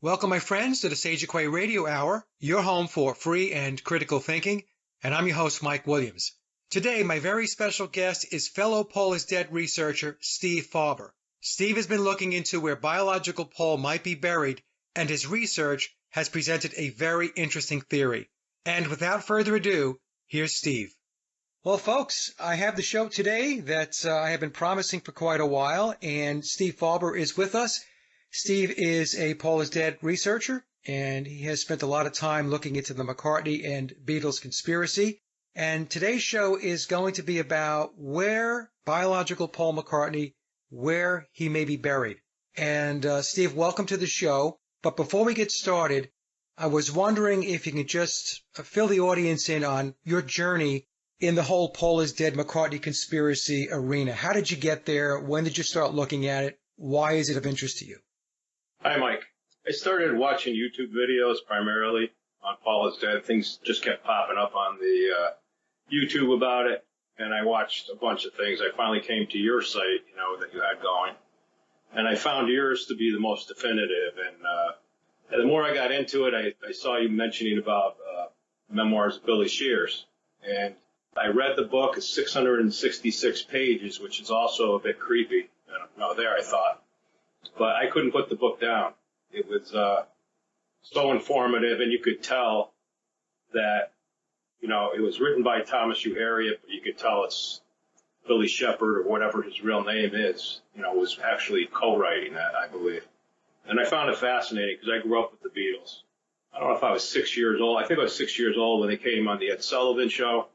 Welcome, my friends, to the Sage of Quay Radio Hour, your home for free and critical thinking, and I'm your host, Mike Williams. Today, my very special guest is fellow Paul is Dead researcher Steve Fawber. Steve has been looking into where biological Paul might be buried, and his research has presented a very interesting theory. And without further ado, here's Steve. Well, folks, I have the show today that I have been promising for quite a while, and Steve Fawber is with us. Steve is a Paul is Dead researcher, and he has spent a lot of time looking into the McCartney and Beatles conspiracy. And today's show is going to be about where biological Paul McCartney, where he may be buried. And Steve, welcome to the show. But before we get started, I was wondering if you can just fill the audience in on your journey in the whole Paul is Dead McCartney conspiracy arena. How did you get there? When did you start looking at it? Why is it of interest to you? Hi, Mike. I started watching YouTube videos primarily on Paul is Dead. Things just kept popping up on the YouTube about it, and I watched a bunch of things. I finally came to your site, that you had going, and I found yours to be the most definitive. And the more I got into it, I saw you mentioning about memoirs of Billy Shears, and I read the book. It's 666 pages, which is also a bit creepy. I thought. But I couldn't put the book down. It was so informative, and you could tell that, it was written by Thomas U. Harriet, but you could tell it's Billy Shepard or whatever his real name is, was actually co-writing that, I believe. And I found it fascinating because I grew up with the Beatles. I don't know if I was 6 years old. I think I was 6 years old when they came on the Ed Sullivan Show,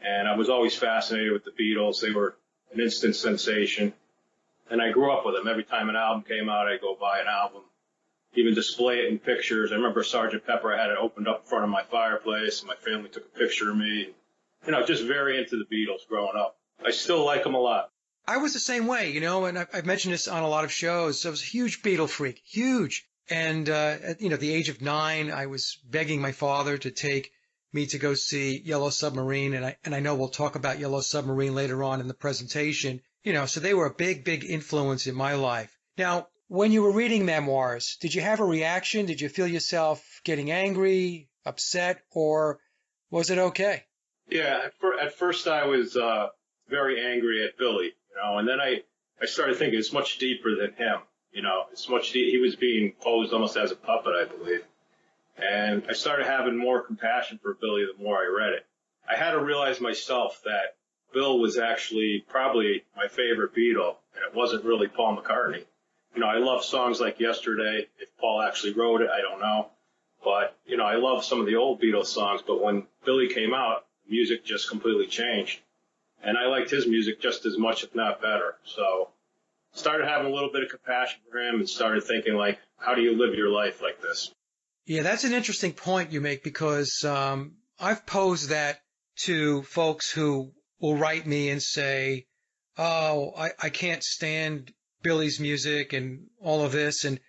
and I was always fascinated with the Beatles. They were an instant sensation. And I grew up with them. Every time an album came out, I'd go buy an album, even display it in pictures. I remember Sgt. Pepper, I had it opened up in front of my fireplace, and my family took a picture of me. Just very into the Beatles growing up. I still like them a lot. I was the same way, and I've mentioned this on a lot of shows. I was a huge Beatle freak, huge. And, at the age of 9, I was begging my father to take me to go see Yellow Submarine, and I know we'll talk about Yellow Submarine later on in the presentation. So they were a big, big influence in my life. Now, when you were reading memoirs, did you have a reaction? Did you feel yourself getting angry, upset, or was it okay? Yeah, at first I was very angry at Billy, and then I started thinking it's much deeper than him. He was being posed almost as a puppet, I believe. And I started having more compassion for Billy the more I read it. I had to realize myself that Bill was actually probably my favorite Beatle, and it wasn't really Paul McCartney. I love songs like Yesterday. If Paul actually wrote it, I don't know. But, I love some of the old Beatles songs, but when Billy came out, the music just completely changed. And I liked his music just as much, if not better. So started having a little bit of compassion for him and started thinking, how do you live your life like this? Yeah, that's an interesting point you make because I've posed that to folks who will write me and say, oh, I can't stand Billy's music and all of this. And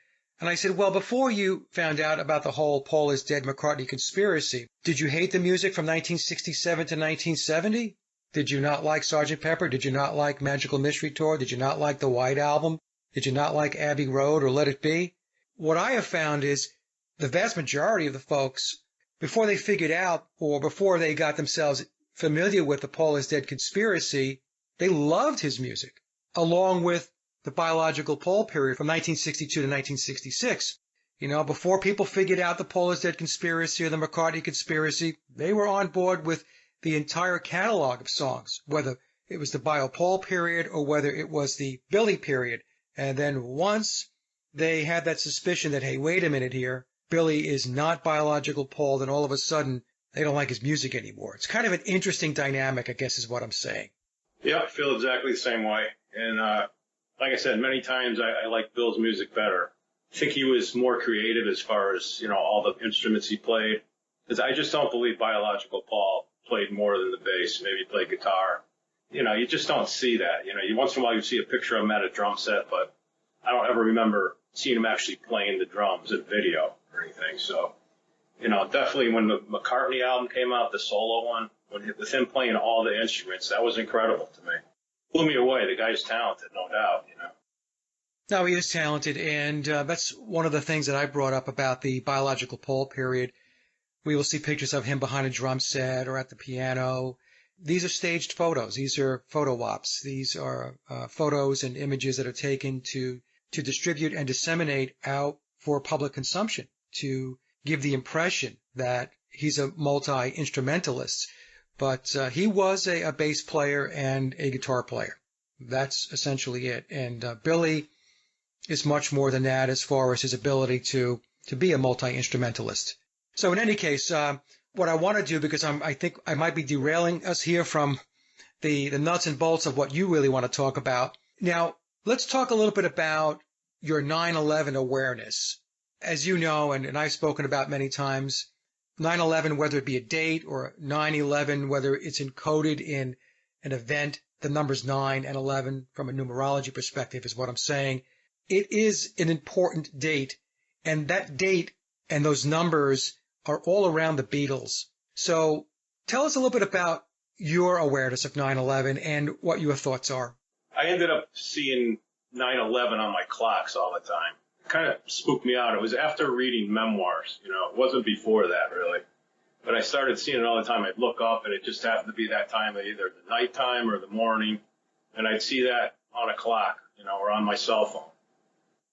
I said, well, before you found out about the whole Paul is Dead McCartney conspiracy, did you hate the music from 1967 to 1970? Did you not like Sgt. Pepper? Did you not like Magical Mystery Tour? Did you not like the White Album? Did you not like Abbey Road or Let It Be? What I have found is the vast majority of the folks, before they figured out or before they got themselves familiar with the Paul is Dead conspiracy, they loved his music, along with the biological Paul period from 1962 to 1966. Before people figured out the Paul is Dead conspiracy or the McCartney conspiracy, they were on board with the entire catalog of songs, whether it was the Bio-Paul period or whether it was the Billy period. And then once they had that suspicion that, hey, wait a minute here, Billy is not biological Paul, then all of a sudden they don't like his music anymore. It's kind of an interesting dynamic, I guess, is what I'm saying. Yeah, I feel exactly the same way. And like I said, many times I like Bill's music better. I think he was more creative as far as, all the instruments he played. Because I just don't believe biological Paul played more than the bass. Maybe he played guitar. You just don't see that. Once in a while you see a picture of him at a drum set, but I don't ever remember seeing him actually playing the drums in video or anything. So, definitely when the McCartney album came out, the solo one, with him playing all the instruments, that was incredible to me. Blew me away. The guy's talented, no doubt, No, he is talented, and that's one of the things that I brought up about the biological pole period. We will see pictures of him behind a drum set or at the piano. These are staged photos. These are photo ops. These are photos and images that are taken to distribute and disseminate out for public consumption, to give the impression that he's a multi-instrumentalist. But he was a bass player and a guitar player. That's essentially it. And Billy is much more than that as far as his ability to be a multi-instrumentalist. So in any case, what I want to do, because I think I might be derailing us here from the nuts and bolts of what you really want to talk about. Now, let's talk a little bit about your 9/11 awareness. As you know, and I've spoken about many times, 9/11, whether it be a date, or 9/11, whether it's encoded in an event, the numbers 9 and 11 from a numerology perspective is what I'm saying. It is an important date, and that date and those numbers are all around the Beatles. So tell us a little bit about your awareness of 9/11 and what your thoughts are. I ended up seeing 9/11 on my clocks all the time. It kind of spooked me out. It was after reading memoirs, it wasn't before that really. But I started seeing it all the time. I'd look up and it just happened to be that time of either the nighttime or the morning. And I'd see that on a clock, or on my cell phone.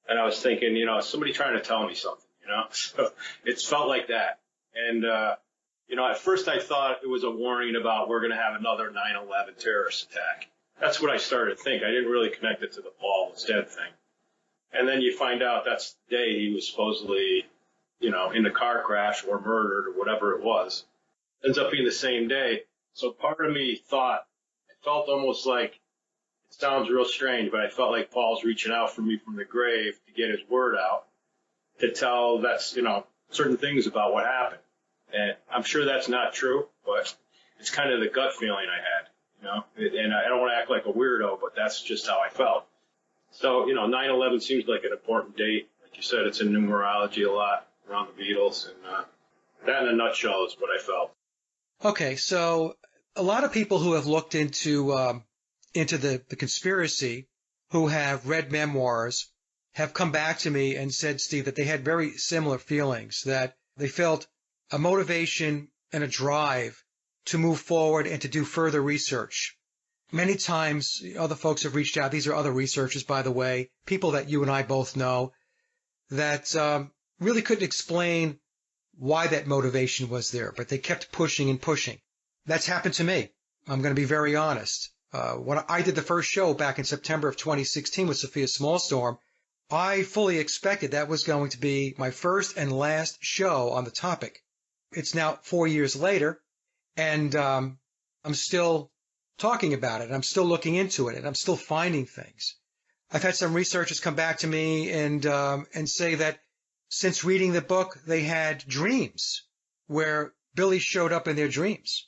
And I was thinking, somebody trying to tell me something, so it felt like that. And, at first I thought it was a warning about we're going to have another 9/11 terrorist attack. That's what I started to think. I didn't really connect it to the Paul was dead thing. And then you find out that's the day he was supposedly, in a car crash or murdered or whatever it was. Ends up being the same day. So part of me thought, it felt almost like, it sounds real strange, but I felt like Paul's reaching out for me from the grave to get his word out, to tell certain things about what happened. And I'm sure that's not true, but it's kind of the gut feeling I had, and I don't want to act like a weirdo, but that's just how I felt. So, 9/11 seems like an important date. Like you said, it's in numerology a lot around the Beatles, and that in a nutshell is what I felt. Okay, so a lot of people who have looked into the conspiracy, who have read memoirs, have come back to me and said, Steve, that they had very similar feelings, that they felt a motivation and a drive to move forward and to do further research. Many times other folks have reached out. These are other researchers, by the way, people that you and I both know, that really couldn't explain why that motivation was there, but they kept pushing and pushing. That's happened to me. I'm going to be very honest. When I did the first show back in September of 2016 with Sophia Smallstorm, I fully expected that was going to be my first and last show on the topic. It's now 4 years later, and I'm still talking about it. I'm still looking into it, and I'm still finding things. I've had some researchers come back to me and say that since reading the book, they had dreams where Billy showed up in their dreams.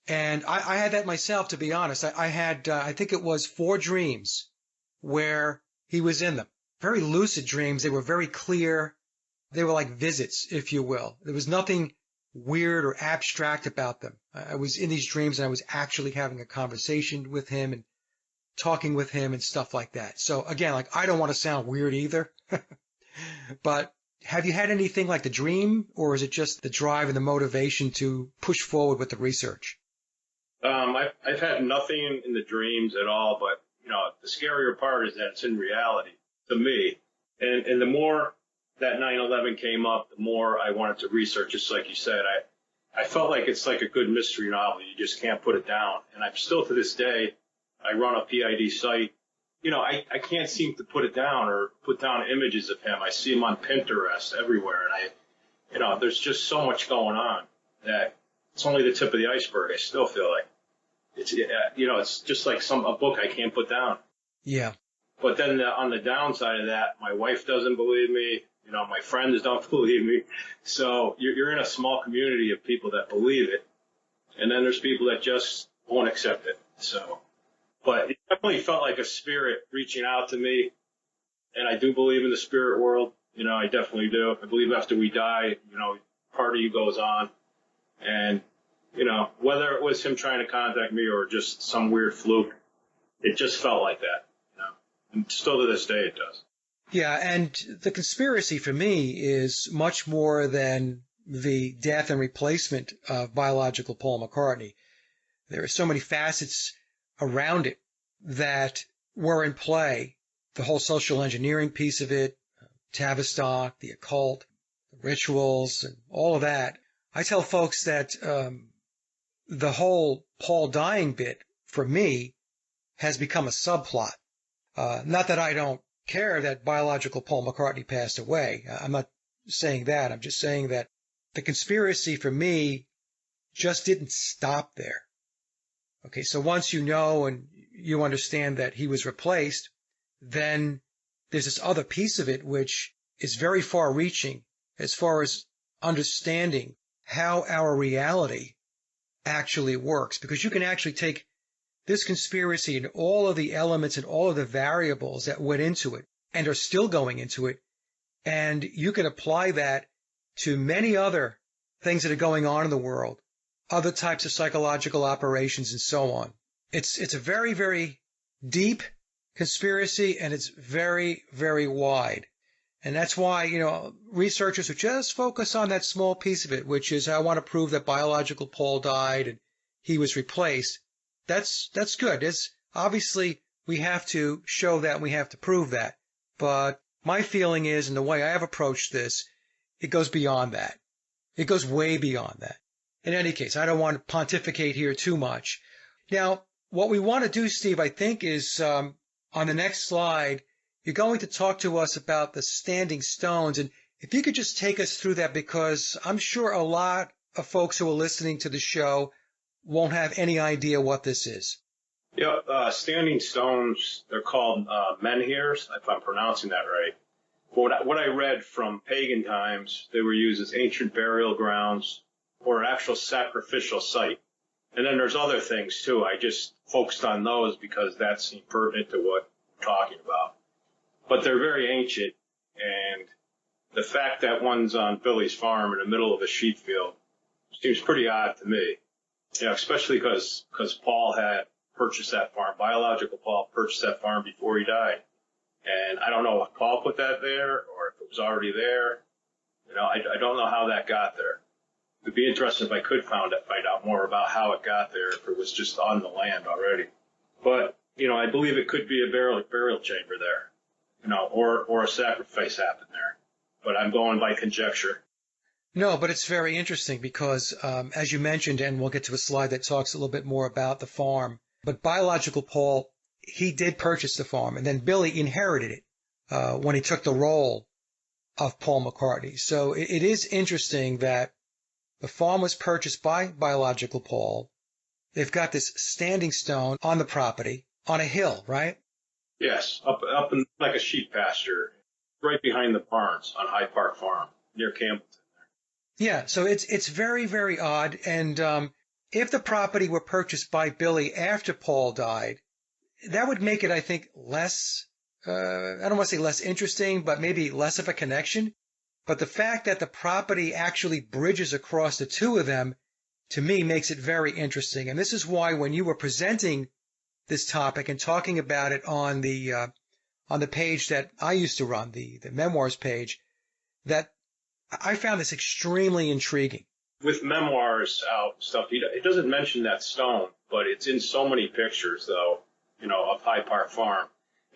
And I had that myself, to be honest. I had, I think it was 4 dreams where he was in them. Very lucid dreams. They were very clear. They were like visits, if you will. There was nothing weird or abstract about them. I was in these dreams and I was actually having a conversation with him and talking with him and stuff like that. So again, I don't want to sound weird either, but have you had anything like the dream, or is it just the drive and the motivation to push forward with the research? I've had nothing in the dreams at all, but the scarier part is that it's in reality to me. And the more that 9/11 came up, the more I wanted to research. Just like you said, I felt like it's like a good mystery novel. You just can't put it down. And I'm still, to this day, I run a PID site. I can't seem to put it down or put down images of him. I see him on Pinterest everywhere. And there's just so much going on that it's only the tip of the iceberg. I still feel like it's just like a book I can't put down. Yeah. But then on the downside of that, my wife doesn't believe me. My friends don't believe me. So you're in a small community of people that believe it. And then there's people that just won't accept it. So, but it definitely felt like a spirit reaching out to me. And I do believe in the spirit world. I definitely do. I believe after we die, part of you goes on. And, whether it was him trying to contact me or just some weird fluke, it just felt like that. And still to this day it does. Yeah, and the conspiracy for me is much more than the death and replacement of biological Paul McCartney. There are so many facets around it that were in play. The whole social engineering piece of it, Tavistock, the occult, the rituals, and all of that. I tell folks that the whole Paul dying bit, for me, has become a subplot. Not that I don't care that biological Paul McCartney passed away. I'm not saying that. I'm just saying that the conspiracy for me just didn't stop there. Okay, so once you know and you understand that he was replaced, then there's this other piece of it which is very far-reaching as far as understanding how our reality actually works. Because you can actually take this conspiracy and all of the elements and all of the variables that went into it and are still going into it, and you can apply that to many other things that are going on in the world, other types of psychological operations and so on. It's a very, very deep conspiracy, and it's very, very wide. And that's why, researchers who just focus on that small piece of it, which is I want to prove that biological Paul died and he was replaced, that's good. Obviously, we have to show that and we have to prove that. But my feeling is, and the way I have approached this, it goes beyond that. It goes way beyond that. In any case, I don't want to pontificate here too much. Now, what we want to do, Steve, I think, is on the next slide, you're going to talk to us about the standing stones. And if you could just take us through that, because I'm sure a lot of folks who are listening to the show won't have any idea what this is. Yeah, standing stones, they're called menhirs, if I'm pronouncing that right. What I read from pagan times, they were used as ancient burial grounds or an actual sacrificial site. And then there's other things, too. I just focused on those because that seemed pertinent to what we're talking about. But they're very ancient, and the fact that one's on Billy's farm in the middle of a sheep field seems pretty odd to me. Especially because Paul had purchased that farm. Biological Paul purchased that farm before he died. And I don't know if Paul put that there or if it was already there. I don't know how that got there. It would be interesting if I could find out more about how it got there, if it was just on the land already. But, I believe it could be a burial chamber there, or a sacrifice happened there. But I'm going by conjecture. No, but it's very interesting because, as you mentioned, and we'll get to a slide that talks a little bit more about the farm, but biological Paul, he did purchase the farm, and then Billy inherited it when he took the role of Paul McCartney. So it is interesting that the farm was purchased by biological Paul. They've got this standing stone on the property, on a hill, right? Yes, up in like a sheep pasture, right behind the barns on Hyde Park Farm, near Campbellton. Yeah, so it's very, very odd. And if the property were purchased by Billy after Paul died, that would make it, I think, less, I don't want to say less interesting, but maybe less of a connection. But the fact that the property actually bridges across the two of them, to me, makes it very interesting. And this is why when you were presenting this topic and talking about it on the page that I used to run, the memoirs page, that I found this extremely intriguing. With memoirs out stuff, it doesn't mention that stone, but it's in so many pictures, though, of Hyde Park Farm.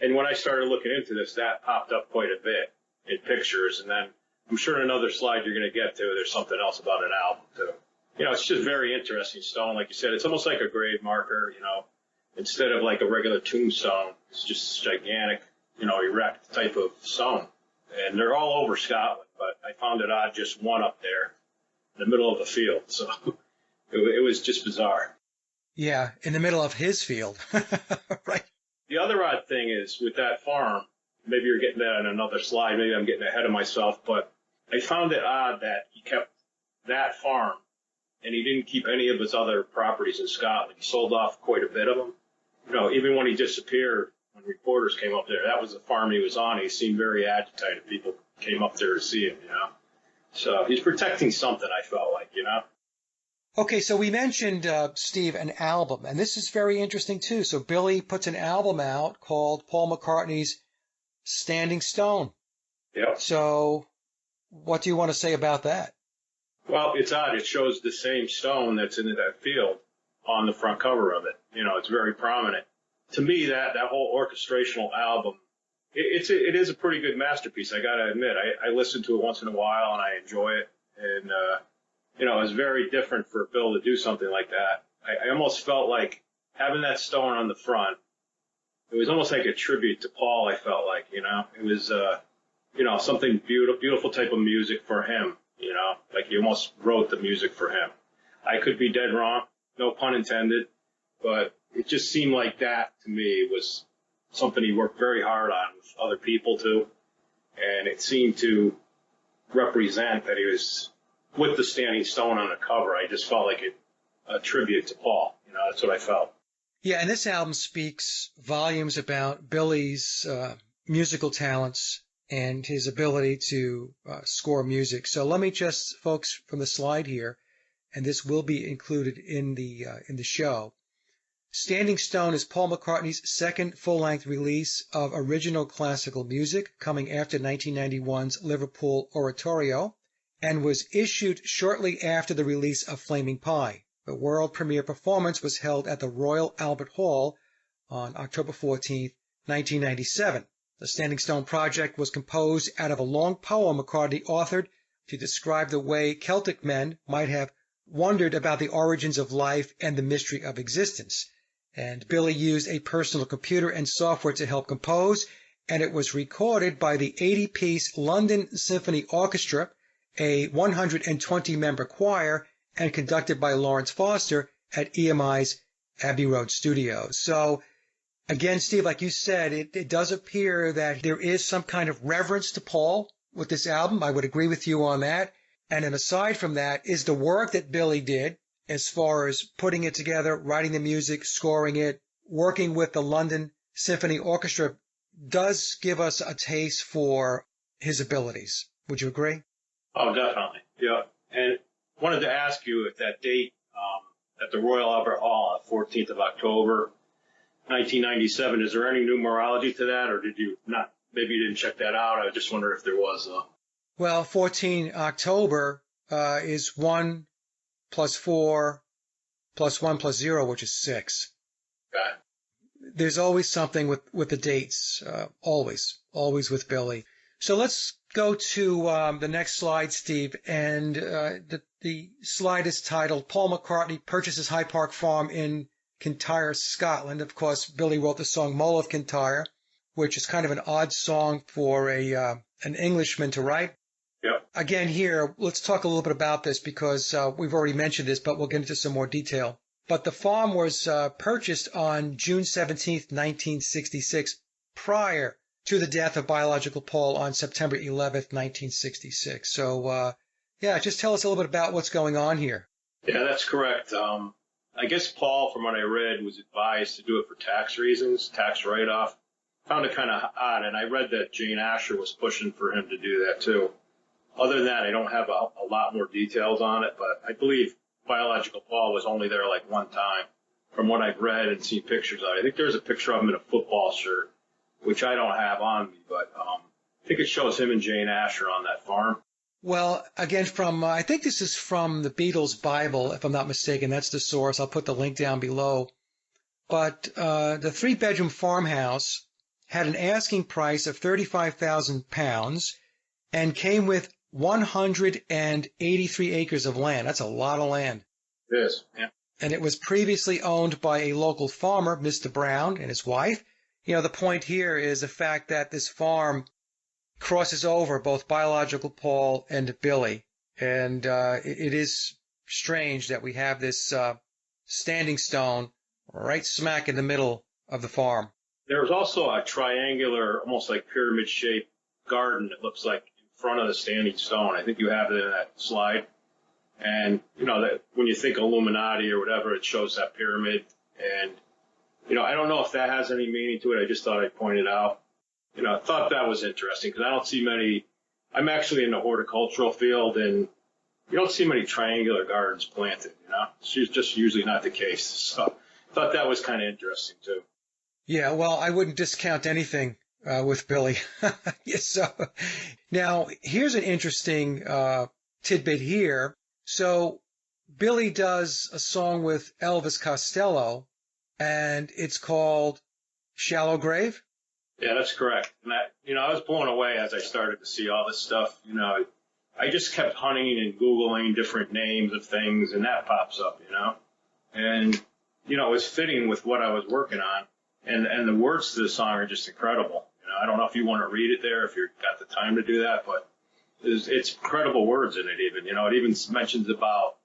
And when I started looking into this, that popped up quite a bit in pictures. And then I'm sure in another slide you're going to get to, there's something else about an album, too. It's just very interesting stone. Like you said, it's almost like a grave marker, instead of like a regular tombstone. It's just gigantic, erect type of stone. And they're all over Scotland, but I found it odd just one up there in the middle of the field. So it was just bizarre. Yeah, in the middle of his field. Right. The other odd thing is with that farm, maybe you're getting that on another slide, maybe I'm getting ahead of myself, but I found it odd that he kept that farm and he didn't keep any of his other properties in Scotland. He sold off quite a bit of them. Even when he disappeared, when reporters came up there, that was the farm he was on. He seemed very agitated. People came up there to see him, So he's protecting something, I felt like, Okay, so we mentioned, Steve, an album, and this is very interesting, too. So Billy puts an album out called Paul McCartney's standing stone. Yep. So what do you want to say about that? Well, it's odd. It shows the same stone that's in that field on the front cover of it. You know, it's very prominent. To me, that whole orchestrational album, it is a pretty good masterpiece. I got to admit, I listen to it once in a while and I enjoy it. And, you know, it's very different for Bill to do something like that. I almost felt like having that stone on the front, it was almost like a tribute to Paul, I felt like, you know. It was, you know, something beautiful type of music for him, you know, like he almost wrote the music for him. I could be dead wrong, no pun intended, but it just seemed like that to me was something he worked very hard on with other people too. And it seemed to represent that he was with the standing stone on the cover. I just felt like a tribute to Paul. You know, that's what I felt. Yeah, and this album speaks volumes about Billy's musical talents and his ability to score music. So let me just, folks, from the slide here, and this will be included in the show. Standing Stone is Paul McCartney's second full-length release of original classical music, coming after 1991's Liverpool Oratorio, and was issued shortly after the release of Flaming Pie. The world premiere performance was held at the Royal Albert Hall on October 14, 1997. The Standing Stone project was composed out of a long poem McCartney authored to describe the way Celtic men might have wondered about the origins of life and the mystery of existence. And Billy used a personal computer and software to help compose, and it was recorded by the 80-piece London Symphony Orchestra, a 120-member choir, and conducted by Lawrence Foster at EMI's Abbey Road Studios. So, again, Steve, like you said, it does appear that there is some kind of reverence to Paul with this album. I would agree with you on that. And then aside from that is the work that Billy did as far as putting it together, writing the music, scoring it, working with the London Symphony Orchestra does give us a taste for his abilities. Would you agree? Oh, definitely. Yeah. And wanted to ask you if that date at the Royal Albert Hall, 14th of October, 1997, is there any numerology to that, or did you not? Maybe you didn't check that out. I just wonder if there was. Well, 14 October is 1 plus 4 plus 1 plus 0, which is 6. Okay. There's always something with the dates, always with Billy. So let's go to the next slide, Steve, and the slide is titled Paul McCartney Purchases High Park Farm in Kintyre, Scotland. Of course, Billy wrote the song Mull of Kintyre, which is kind of an odd song for an Englishman to write. Yep. Again, here, let's talk a little bit about this because we've already mentioned this, but we'll get into some more detail. But the farm was purchased on June 17th, 1966, prior to the death of biological Paul on September 11th, 1966. So, yeah, just tell us a little bit about what's going on here. Yeah, that's correct. I guess Paul, from what I read, was advised to do it for tax reasons, tax write-off. Found it kind of odd, and I read that Jane Asher was pushing for him to do that too. Other than that, I don't have a lot more details on it, but I believe biological Paul was only there like one time from what I've read and seen pictures of. I think there's a picture of him in a football shirt, which I don't have on me, but I think it shows him and Jane Asher on that farm. Well, again, I think this is from the Beatles Bible, if I'm not mistaken. That's the source. I'll put the link down below. But the 3-bedroom farmhouse had an asking price of £35,000 and came with 183 acres of land. That's a lot of land. It is, yeah. And it was previously owned by a local farmer, Mr. Brown, and his wife. You know, the point here is the fact that this farm crosses over both biological Paul and Billy. And it is strange that we have this standing stone right smack in the middle of the farm. There's also a triangular, almost like pyramid-shaped garden that looks like in front of the standing stone. I think you have it in that slide. And, you know, that when you think Illuminati or whatever, it shows that pyramid. And, you know, I don't know if that has any meaning to it. I just thought I'd point it out. You know, I thought that was interesting because I don't see many. I'm actually in the horticultural field, and you don't see many triangular gardens planted, you know. It's just usually not the case. So I thought that was kind of interesting, too. Yeah, well, I wouldn't discount anything with Billy. Yes, so now here's an interesting tidbit here. So Billy does a song with Elvis Costello, and it's called Shallow Grave. Yeah, that's correct. And I was blown away as I started to see all this stuff. I just kept hunting and Googling different names of things, and that pops up, And, it was fitting with what I was working on. And the words to the song are just incredible. I don't know if you want to read it there, if you've got the time to do that, but it's incredible words in it even. It even mentions about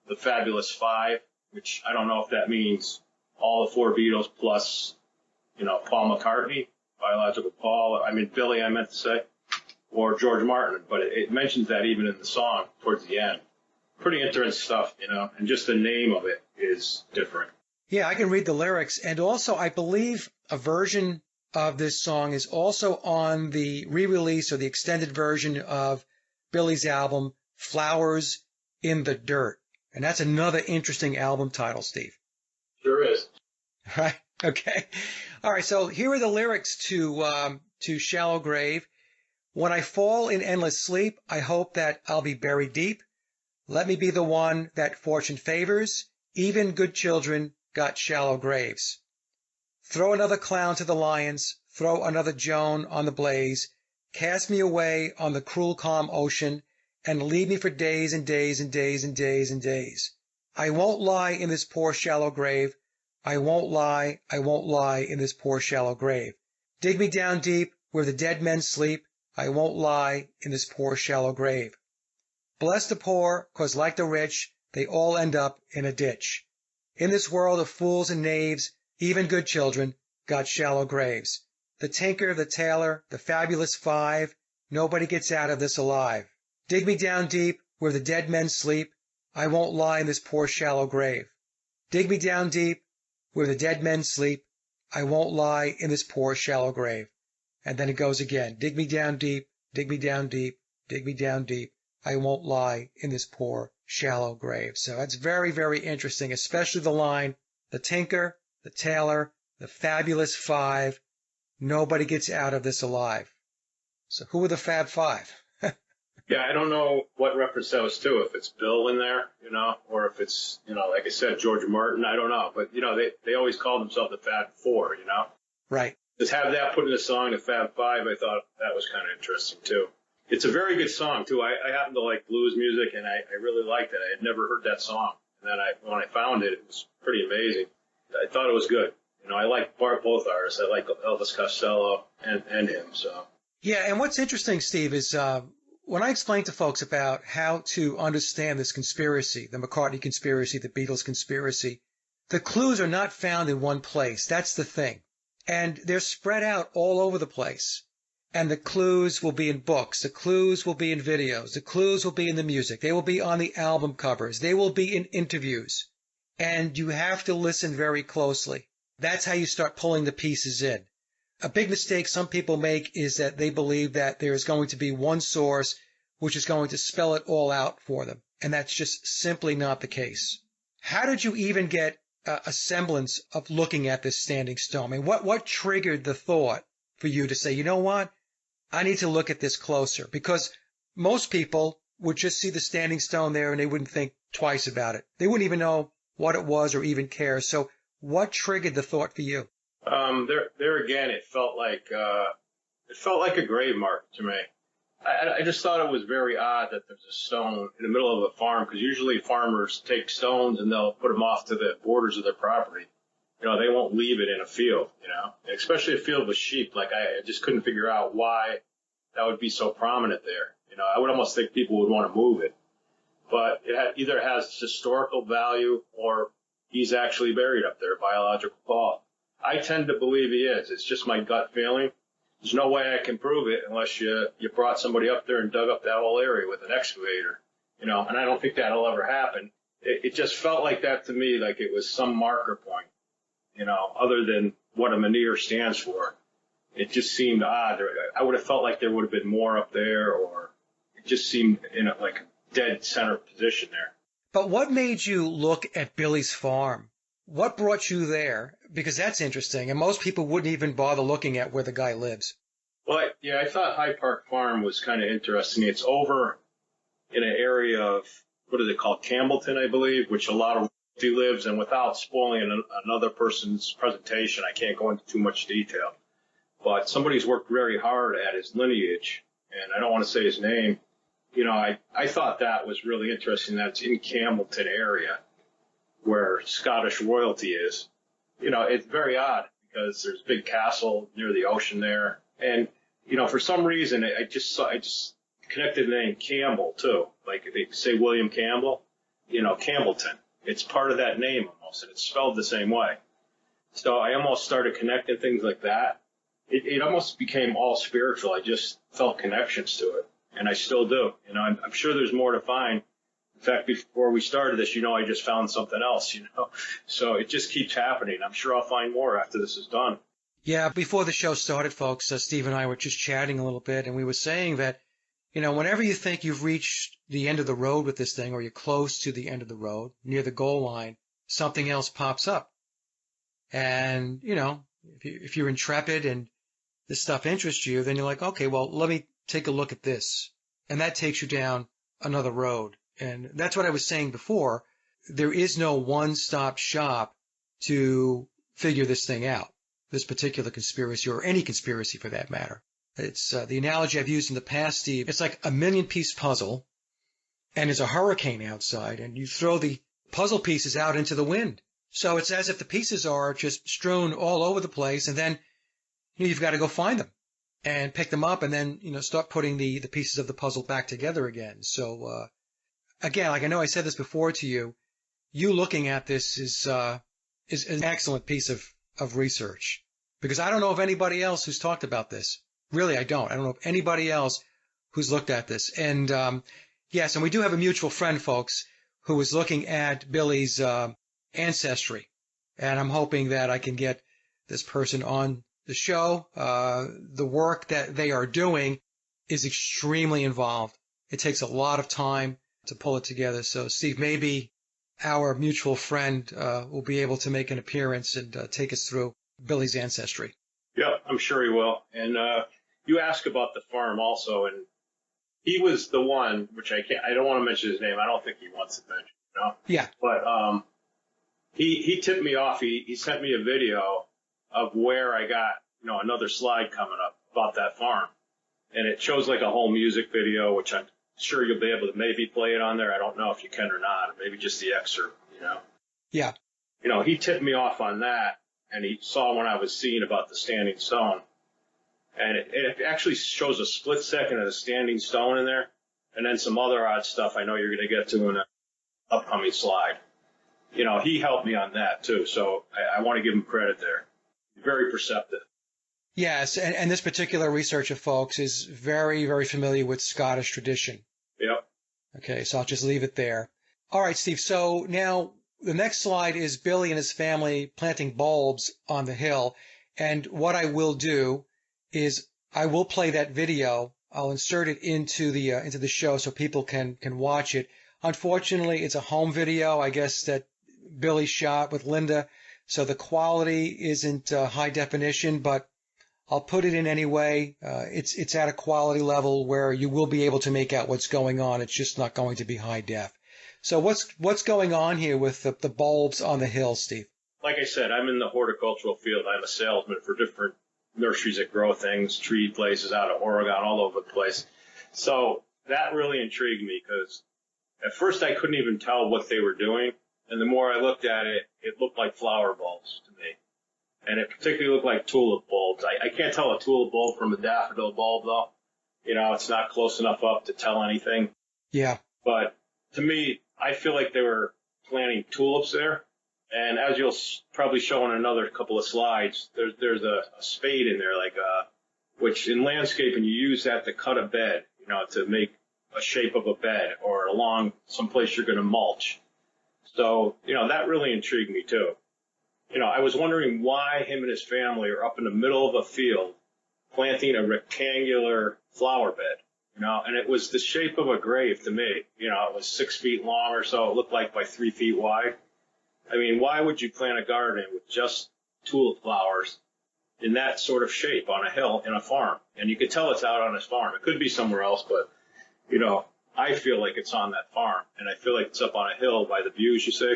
the Fabulous Five, which I don't know if that means all the four Beatles plus, Paul McCartney, biological Paul, Billy, I meant to say, or George Martin, but it mentions that even in the song towards the end. Pretty interesting stuff, and just the name of it is different. Yeah, I can read the lyrics. And also, I believe a version of this song is also on the re-release or the extended version of Billy's album, Flowers in the Dirt. And that's another interesting album title, Steve. Sure is. Right. Okay. All right. So here are the lyrics to Shallow Grave. When I fall in endless sleep, I hope that I'll be buried deep. Let me be the one that fortune favors. Even good children got shallow graves. Throw another clown to the lions. Throw another Joan on the blaze. Cast me away on the cruel calm ocean and leave me for days and days and days and days and days. I won't lie in this poor shallow grave. I won't lie in this poor shallow grave. Dig me down deep where the dead men sleep. I won't lie in this poor shallow grave. Bless the poor, 'cause like the rich, they all end up in a ditch. In this world of fools and knaves, even good children got shallow graves. The tinker, the tailor, the fabulous five, nobody gets out of this alive. Dig me down deep where the dead men sleep. I won't lie in this poor shallow grave. Dig me down deep where the dead men sleep. I won't lie in this poor shallow grave. And then it goes again. Dig me down deep, dig me down deep, dig me down deep. I won't lie in this poor shallow grave. So that's very, very interesting, especially the line, the tinker, the tailor, the fabulous five, nobody gets out of this alive. So who are the Fab Five? Yeah, I don't know what reference that was to, if it's Bill in there, or if it's, like I said, George Martin, I don't know. But, they always called themselves the Fab Four, Right. Just have that put in the song, the Fab Five, I thought that was kind of interesting, too. It's a very good song, too. I happen to like blues music, and I really liked it. I had never heard that song. And then when I found it, it was pretty amazing. I thought it was good. I like both artists. I like Elvis Costello and him, so. Yeah, and what's interesting, Steve, is when I explain to folks about how to understand this conspiracy, the McCartney conspiracy, the Beatles conspiracy, the clues are not found in one place. That's the thing. And they're spread out all over the place. And the clues will be in books. The clues will be in videos. The clues will be in the music. They will be on the album covers. They will be in interviews. And you have to listen very closely. That's how you start pulling the pieces in. A big mistake some people make is that they believe that there is going to be one source which is going to spell it all out for them. And that's just simply not the case. How did you even get a semblance of looking at this standing stone? I mean, what triggered the thought for you to say, you know what? I need to look at this closer, because most people would just see the standing stone there and they wouldn't think twice about it. They wouldn't even know what it was or even care. So what triggered the thought for you? There again, it felt like a grave mark to me. I just thought it was very odd that there's a stone in the middle of a farm, because usually farmers take stones and they'll put them off to the borders of their property. They won't leave it in a field, especially a field with sheep. Like I just couldn't figure out why that would be so prominent there. I would almost think people would want to move it, but it either has historical value or he's actually buried up there, biological Paul. I tend to believe he is. It's just my gut feeling. There's no way I can prove it unless you brought somebody up there and dug up that whole area with an excavator, and I don't think that'll ever happen. It just felt like that to me, like it was some marker point, other than what a menhir stands for. It just seemed odd. I would have felt like there would have been more up there, or it just seemed in like a dead center position there. But what made you look at Billy's farm what brought you there? Because that's interesting, and most people wouldn't even bother looking at where the guy lives. Well, I thought Hyde Park Farm was kind of interesting. It's over in an area of, what is it called, Campbellton, I believe, which a lot of royalty lives. And without spoiling another person's presentation, I can't go into too much detail. But somebody's worked very hard at his lineage, and I don't want to say his name. I thought that was really interesting. That's in Campbellton area where Scottish royalty is. It's very odd because there's a big castle near the ocean there. And, for some reason, I just connected the name Campbell too. Like they say William Campbell, Campbellton. It's part of that name almost, and it's spelled the same way. So I almost started connecting things like that. It almost became all spiritual. I just felt connections to it, and I still do. I'm sure there's more to find. In fact, before we started this, I just found something else, So it just keeps happening. I'm sure I'll find more after this is done. Yeah, before the show started, folks, Steve and I were just chatting a little bit, and we were saying that, whenever you think you've reached the end of the road with this thing, or you're close to the end of the road, near the goal line, something else pops up. And, if you're intrepid and this stuff interests you, then you're like, okay, well, let me take a look at this. And that takes you down another road. And that's what I was saying before. There is no one-stop shop to figure this thing out, this particular conspiracy, or any conspiracy for that matter. It's the analogy I've used in the past, Steve. It's like a million-piece puzzle, and there's a hurricane outside, and you throw the puzzle pieces out into the wind. So it's as if the pieces are just strewn all over the place, and then you've got to go find them and pick them up and then, start putting the pieces of the puzzle back together again. So, again, like I know I said this before to you, you looking at this is an excellent piece of research, because I don't know of anybody else who's talked about this. Really, I don't. I don't know of anybody else who's looked at this. And, yes, and we do have a mutual friend, folks, who was looking at Billy's ancestry. And I'm hoping that I can get this person on the show. The work that they are doing is extremely involved. It takes a lot of time to pull it together. So, Steve, maybe our mutual friend will be able to make an appearance and take us through Billy's ancestry. Yeah, I'm sure he will. And you asked about the farm also, and he was the one, which I don't want to mention his name. I don't think he wants to mention, Yeah. But he tipped me off. He sent me a video of where I got, another slide coming up about that farm. And it shows like a whole music video, which I'm sure you'll be able to maybe play it on there. I don't know if you can or not, or maybe just the excerpt, Yeah. He tipped me off on that, and he saw when I was seeing about the standing stone. And it actually shows a split second of the standing stone in there, and then some other odd stuff I know you're going to get to in an upcoming slide. He helped me on that too, so I want to give him credit there. Very perceptive. Yes, and this particular researcher, folks, is very, very familiar with Scottish tradition. Yep. Okay, so I'll just leave it there. All right, Steve, so now the next slide is Billy and his family planting bulbs on the hill. And what I will do is I will play that video. I'll insert it into the show so people can watch it. Unfortunately, it's a home video, I guess, that Billy shot with Linda, so the quality isn't high definition, but I'll put it in anyway. It's at a quality level where you will be able to make out what's going on. It's just not going to be high def. So what's going on here with the bulbs on the hill, Steve? Like I said, I'm in the horticultural field. I'm a salesman for different nurseries that grow things, tree places out of Oregon, all over the place. So that really intrigued me because at first I couldn't even tell what they were doing. And the more I looked at it, it looked like flower bulbs to me. And it particularly looked like tulip bulbs. I can't tell a tulip bulb from a daffodil bulb, though. It's not close enough up to tell anything. Yeah. But to me, I feel like they were planting tulips there. And as you'll probably show in another couple of slides, there's a spade in there, which in landscaping you use that to cut a bed, to make a shape of a bed or along someplace you're going to mulch. So, that really intrigued me too. I was wondering why him and his family are up in the middle of a field planting a rectangular flower bed, and it was the shape of a grave to me. It was 6 feet long or so. It looked like by 3 feet wide. I mean, why would you plant a garden with just tulip flowers in that sort of shape on a hill in a farm? And you could tell it's out on his farm. It could be somewhere else, but, you know, I feel like it's on that farm, and I feel like it's up on a hill by the views, you see.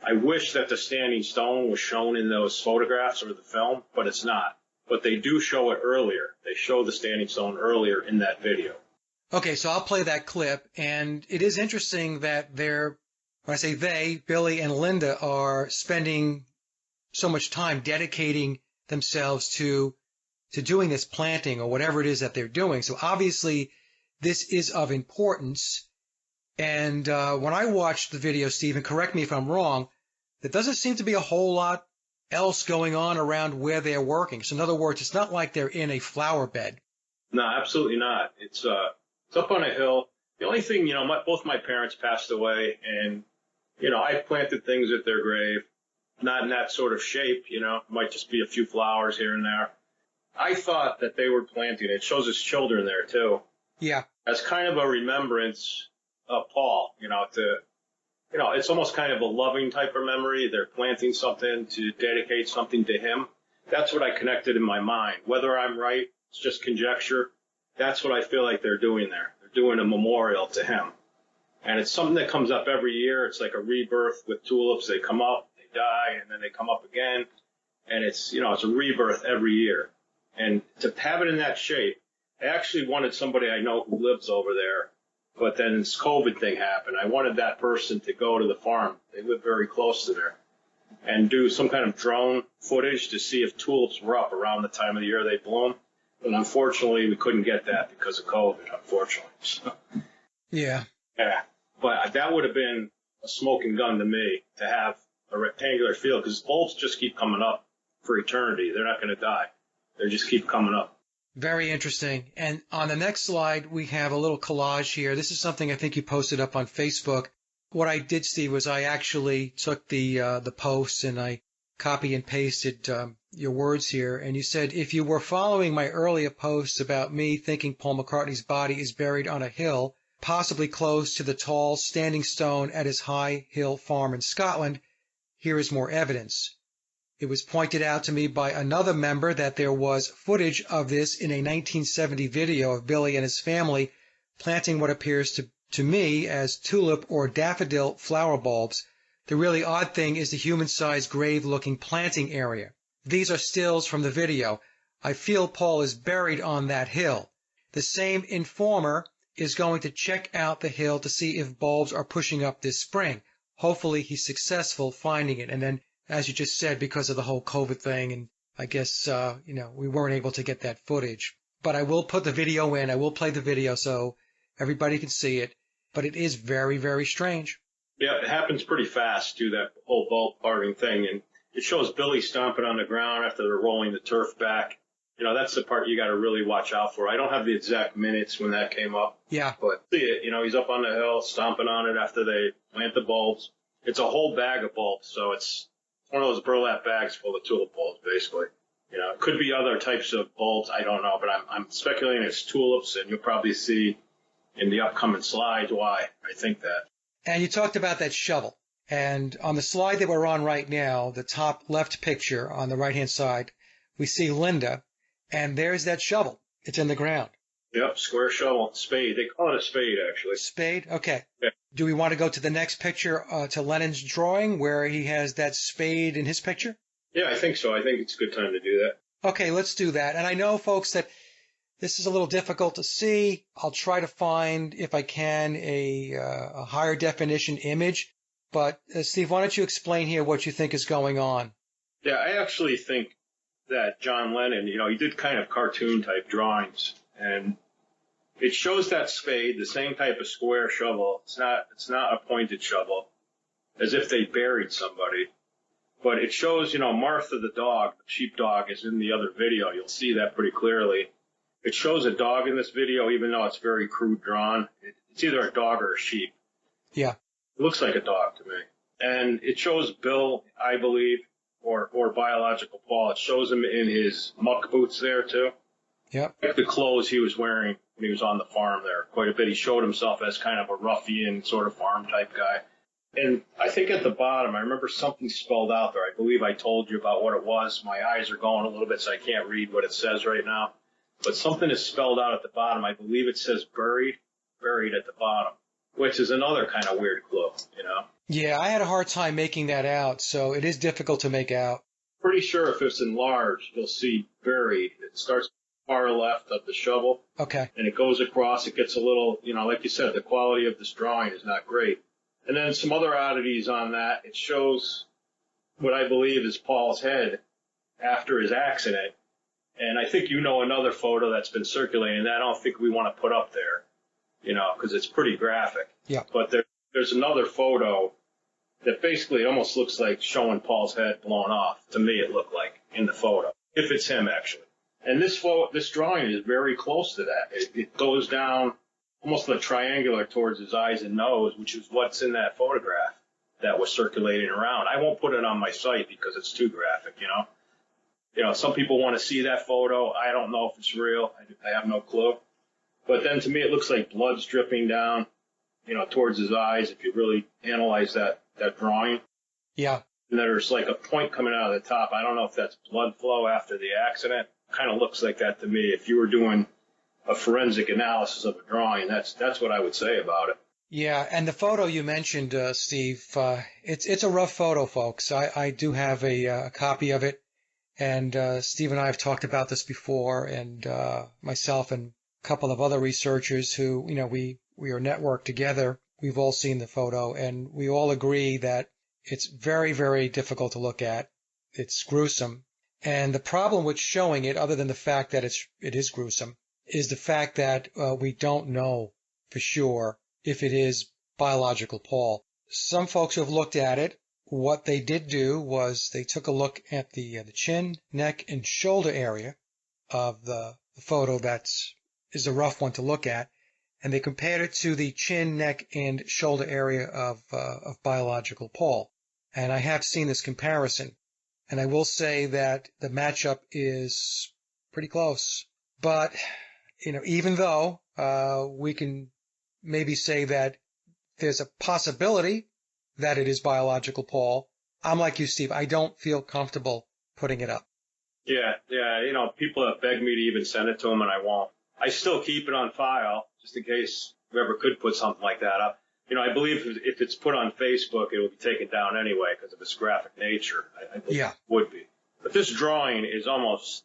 I wish that the standing stone was shown in those photographs or the film, but it's not. But they do show it earlier. They show the standing stone earlier in that video. Okay, so I'll play that clip, and it is interesting that when I say they, Billy and Linda, are spending so much time dedicating themselves to doing this planting or whatever it is that they're doing. So obviously this is of importance. And when I watched the video, Stephen, correct me if I'm wrong, there doesn't seem to be a whole lot else going on around where they're working. So in other words, it's not like they're in a flower bed. No, absolutely not. It's up on a hill. The only thing, both my parents passed away, and, I planted things at their grave, not in that sort of shape, it might just be a few flowers here and there. I thought that they were planting it. It shows his children there, too. Yeah. As kind of a remembrance of Paul, it's almost kind of a loving type of memory. They're planting something to dedicate something to him. That's what I connected in my mind. Whether I'm right, it's just conjecture. That's what I feel like they're doing there. They're doing a memorial to him. And it's something that comes up every year. It's like a rebirth with tulips. They come up, they die, and then they come up again. And it's a rebirth every year. And to have it in that shape, I actually wanted somebody I know who lives over there. But then this COVID thing happened. I wanted that person to go to the farm. They live very close to there. And do some kind of drone footage to see if tulips were up around the time of the year they bloom. And unfortunately, we couldn't get that because of COVID, unfortunately. So, yeah. But that would have been a smoking gun to me, to have a rectangular field, because bulbs just keep coming up for eternity. They're not going to die. They just keep coming up. Very interesting. And on the next slide, we have a little collage here. This is something I think you posted up on Facebook. What I did, Steve, was I actually took the posts and I copy and pasted your words here. And you said, if you were following my earlier posts about me thinking Paul McCartney's body is buried on a hill, possibly close to the tall standing stone at his High Hill farm in Scotland, here is more evidence. It was pointed out to me by another member that there was footage of this in a 1970 video of Billy and his family planting what appears to me as tulip or daffodil flower bulbs. The really odd thing is the human-sized grave-looking planting area. These are stills from the video. I feel Paul is buried on that hill. The same informer is going to check out the hill to see if bulbs are pushing up this spring. Hopefully he's successful finding it. And then, as you just said, because of the whole COVID thing, and I guess, we weren't able to get that footage. But I will put the video in. I will play the video so everybody can see it. But it is very, very strange. Yeah, it happens pretty fast, too, that whole bulb parting thing. And it shows Billy stomping on the ground after they're rolling the turf back. That's the part you got to really watch out for. I don't have the exact minutes when that came up. Yeah. But see it, he's up on the hill stomping on it after they plant the bulbs. It's a whole bag of bulbs, so it's one of those burlap bags full of tulip bulbs, basically. It could be other types of bulbs. I don't know, but I'm speculating it's tulips, and you'll probably see in the upcoming slides why I think that. And you talked about that shovel. And on the slide that we're on right now, the top left picture on the right-hand side, we see Linda, and there's that shovel. It's in the ground. Yep, square shovel, spade. They call it a spade, actually. Spade? Okay. Yeah. Do we want to go to the next picture, to Lennon's drawing, where he has that spade in his picture? Yeah, I think so. I think it's a good time to do that. Okay, let's do that. And I know, folks, that this is a little difficult to see. I'll try to find, if I can, a higher definition image. But, Steve, why don't you explain here what you think is going on? Yeah, I actually think that John Lennon, he did kind of cartoon-type drawings. And it shows that spade, the same type of square shovel. It's not a pointed shovel, as if they buried somebody. But it shows, Martha the dog, the sheepdog, is in the other video. You'll see that pretty clearly. It shows a dog in this video, even though it's very crude drawn. It's either a dog or a sheep. Yeah. It looks like a dog to me. And it shows Bill, I believe, or biological Paul. It shows him in his muck boots there, too. Yep. Like the clothes he was wearing when he was on the farm there quite a bit. He showed himself as kind of a ruffian sort of farm type guy. And I think at the bottom, I remember something spelled out there. I believe I told you about what it was. My eyes are going a little bit, so I can't read what it says right now. But something is spelled out at the bottom. I believe it says buried at the bottom, which is another kind of weird clue, you know? Yeah, I had a hard time making that out, so it is difficult to make out. Pretty sure if it's enlarged, you'll see buried. It starts far left of the shovel. Okay. And it goes across. It gets a little, you know, like you said, the quality of this drawing is not great. And then some other oddities on that. It shows what I believe is Paul's head after his accident. And I think you know another photo that's been circulating that I don't think we want to put up there, you know, because it's pretty graphic. Yeah. But there's another photo that basically almost looks like showing Paul's head blown off. To me, it looked like in the photo, if it's him, actually. And this drawing is very close to that. It goes down almost like triangular towards his eyes and nose, which is what's in that photograph that was circulating around. I won't put it on my site because it's too graphic, you know. You know, some people want to see that photo. I don't know if it's real. I have no clue. But then to me, it looks like blood's dripping down, you know, towards his eyes if you really analyze that drawing. Yeah. And there's like a point coming out of the top. I don't know if that's blood flow after the accident. Kind of looks like that to me. If you were doing a forensic analysis of a drawing, that's what I would say about it. Yeah, and the photo you mentioned, Steve, it's a rough photo, folks. I do have a copy of it, and Steve and I have talked about this before, and myself and a couple of other researchers who, you know, we are networked together. We've all seen the photo, and we all agree that it's very, very difficult to look at. It's gruesome. And the problem with showing it, other than the fact that it is gruesome, is the fact that we don't know for sure if it is biological Paul. Some folks who have looked at it, what they did do was they took a look at the chin, neck, and shoulder area of the photo that is a rough one to look at, and they compared it to the chin, neck, and shoulder area of biological Paul. And I have seen this comparison, and I will say that the matchup is pretty close. But, you know, even though we can maybe say that there's a possibility that it is biological Paul, I'm like you, Steve. I don't feel comfortable putting it up. Yeah. You know, people have begged me to even send it to them, and I won't. I still keep it on file just in case whoever could put something like that up. You know, I believe if it's put on Facebook, it will be taken down anyway because of its graphic nature. I believe it would be. But this drawing is almost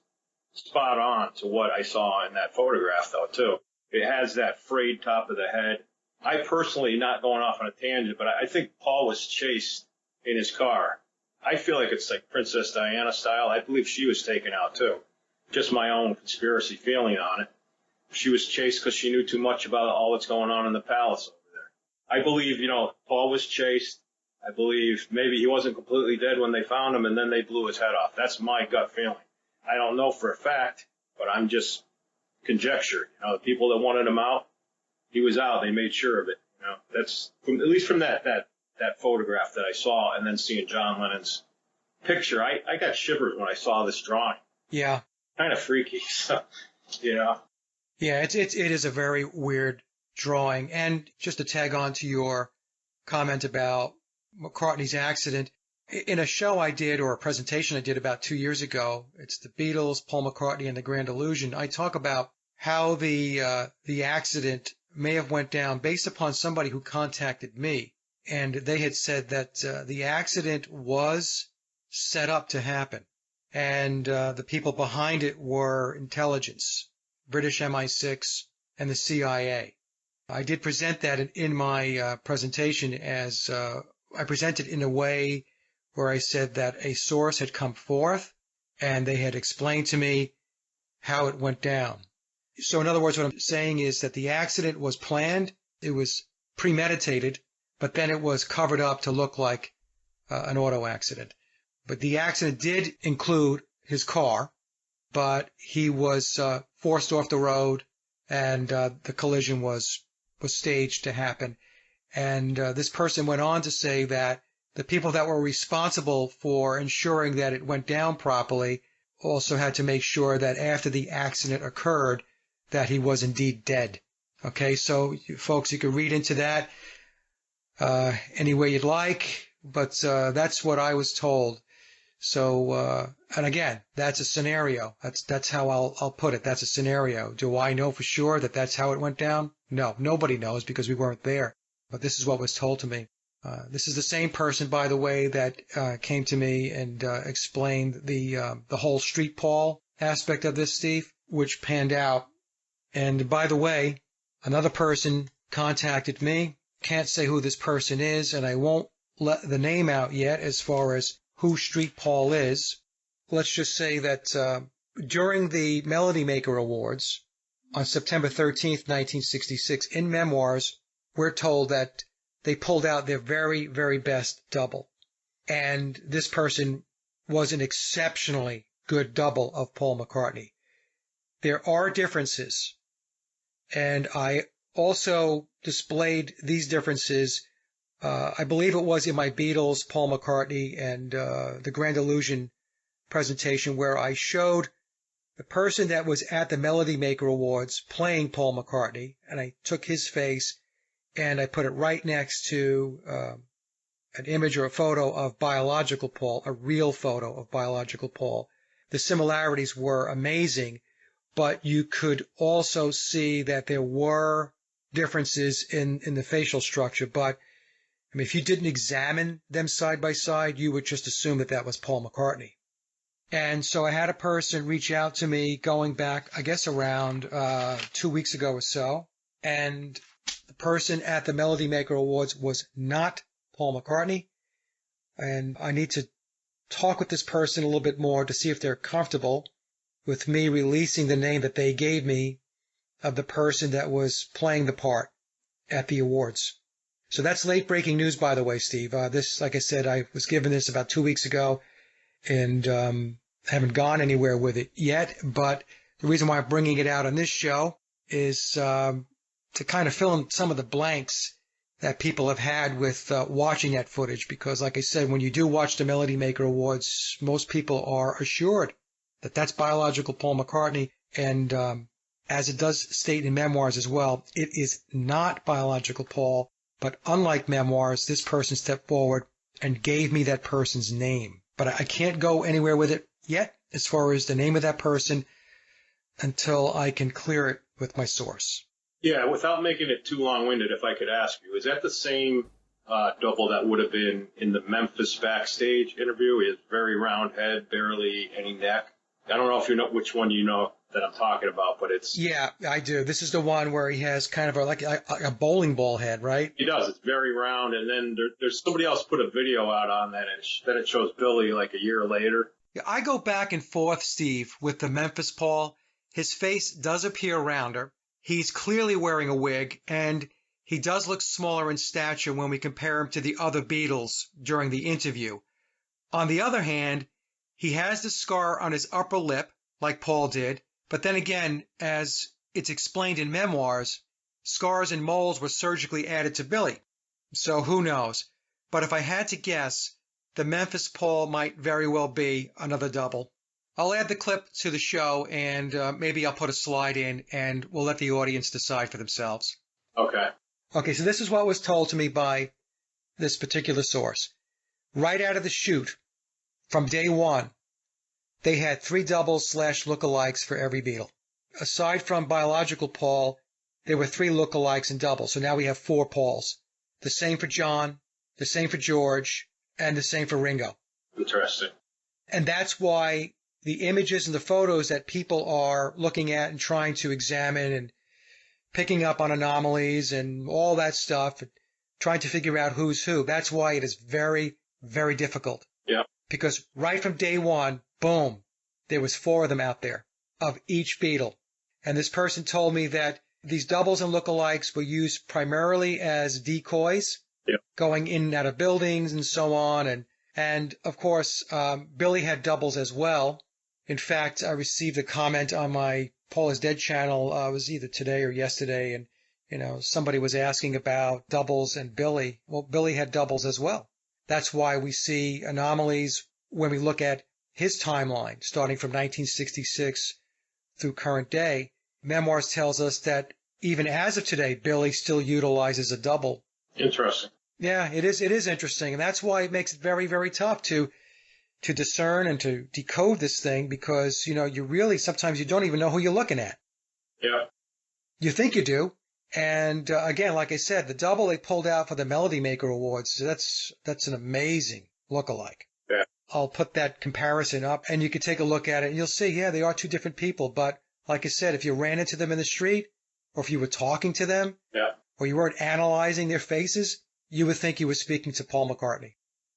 spot on to what I saw in that photograph, though, too. It has that frayed top of the head. I personally, not going off on a tangent, but I think Paul was chased in his car. I feel like it's like Princess Diana style. I believe she was taken out, too. Just my own conspiracy feeling on it. She was chased because she knew too much about all that's going on in the palace over there. I believe, you know, Paul was chased. I believe maybe he wasn't completely dead when they found him, and then they blew his head off. That's my gut feeling. I don't know for a fact, but I'm just conjecture. You know, the people that wanted him out, he was out. They made sure of it. You know, that's at least from that photograph that I saw, and then seeing John Lennon's picture. I got shivers when I saw this drawing. Yeah. Kind of freaky. So, you know. Yeah, it is a very weird drawing. And just to tag on to your comment about McCartney's accident, in a show I did, or a presentation I did about 2 years ago, it's the Beatles, Paul McCartney, and the Grand Illusion. I talk about how the accident may have went down based upon somebody who contacted me. And they had said that the accident was set up to happen. And the people behind it were intelligence, British MI6 and the CIA. I did present that in my presentation as I presented in a way where I said that a source had come forth and they had explained to me how it went down. So in other words, what I'm saying is that the accident was planned, it was premeditated, but then it was covered up to look like an auto accident. But the accident did include his car, but he was forced off the road, and the collision was staged to happen. And this person went on to say that the people that were responsible for ensuring that it went down properly also had to make sure that after the accident occurred, that he was indeed dead. Okay, so folks, you can read into that. any way you'd like, but that's what I was told. So, and again, that's a scenario. That's how I'll put it. That's a scenario. Do I know for sure that that's how it went down? No, nobody knows because we weren't there. But this is what was told to me. This is the same person, by the way, that came to me and explained the whole street Paul aspect of this, Steve, which panned out. And by the way, another person contacted me. Can't say who this person is, and I won't let the name out yet as far as who Street Paul is. Let's just say that during the Melody Maker Awards on September 13th, 1966, in Memoirs, we're told that they pulled out their very, very best double. And this person was an exceptionally good double of Paul McCartney. There are differences, and I also displayed these differences. I believe it was in my Beatles, Paul McCartney, and the Grand Illusion presentation where I showed the person that was at the Melody Maker Awards playing Paul McCartney, and I took his face and I put it right next to an image or a photo of biological Paul, a real photo of biological Paul. The similarities were amazing, but you could also see that there were differences in the facial structure. But I mean, if you didn't examine them side by side, you would just assume that that was Paul McCartney. And so I had a person reach out to me going back, I guess, around 2 weeks ago or so. And the person at the Melody Maker Awards was not Paul McCartney. And I need to talk with this person a little bit more to see if they're comfortable with me releasing the name that they gave me of the person that was playing the part at the awards. So that's late breaking news, by the way, Steve. This, like I said, I was given this about 2 weeks ago and haven't gone anywhere with it yet. But the reason why I'm bringing it out on this show is to kind of fill in some of the blanks that people have had with watching that footage. Because, like I said, when you do watch the Melody Maker Awards, most people are assured that that's biological Paul McCartney. And as it does state in Memoirs as well, it is not biological Paul. But unlike Memoirs, this person stepped forward and gave me that person's name. But I can't go anywhere with it yet as far as the name of that person until I can clear it with my source. Yeah, without making it too long-winded, if I could ask you, is that the same double that would have been in the Memphis backstage interview? He has very round head, barely any neck. I don't know if you know which one you know that I'm talking about, but it's... Yeah, I do. This is the one where he has kind of like a bowling ball head, right? He does. It's very round, and then there's somebody else put a video out on that, and then it shows Billy like a year later. Yeah, I go back and forth, Steve, with the Memphis Paul. His face does appear rounder. He's clearly wearing a wig, and he does look smaller in stature when we compare him to the other Beatles during the interview. On the other hand, he has the scar on his upper lip, like Paul did. But then again, as it's explained in Memoirs, scars and moles were surgically added to Billy. So who knows? But if I had to guess, the Memphis Paul might very well be another double. I'll add the clip to the show, and maybe I'll put a slide in, and we'll let the audience decide for themselves. Okay. Okay, so this is what was told to me by this particular source. Right out of the chute, from day one, they had 3 doubles / lookalikes for every Beatle. Aside from biological Paul, there were 3 lookalikes and doubles. So now we have 4 Pauls. The same for John, the same for George, and the same for Ringo. Interesting. And that's why the images and the photos that people are looking at and trying to examine and picking up on anomalies and all that stuff, and trying to figure out who's who, that's why it is very, very difficult. Yeah. Because right from day one, boom, there was 4 of them out there of each Beatle. And this person told me that these doubles and lookalikes were used primarily as decoys, going in and out of buildings and so on. And of course, Billy had doubles as well. In fact, I received a comment on my Paul is Dead channel. It was either today or yesterday. And, somebody was asking about doubles and Billy. Well, Billy had doubles as well. That's why we see anomalies when we look at his timeline, starting from 1966 through current day. Memoirs tells us that even as of today, Billy still utilizes a double. Interesting. Yeah, it is. It is interesting, and that's why it makes it very, very tough to discern and to decode this thing because you really sometimes you don't even know who you're looking at. Yeah. You think you do, and again, like I said, the double they pulled out for the Melody Maker Awards, that's an amazing lookalike. Yeah. I'll put that comparison up, and you can take a look at it, and you'll see, yeah, they are two different people. But like I said, if you ran into them in the street, or if you were talking to them, Yeah. or you weren't analyzing their faces, you would think you were speaking to Paul McCartney.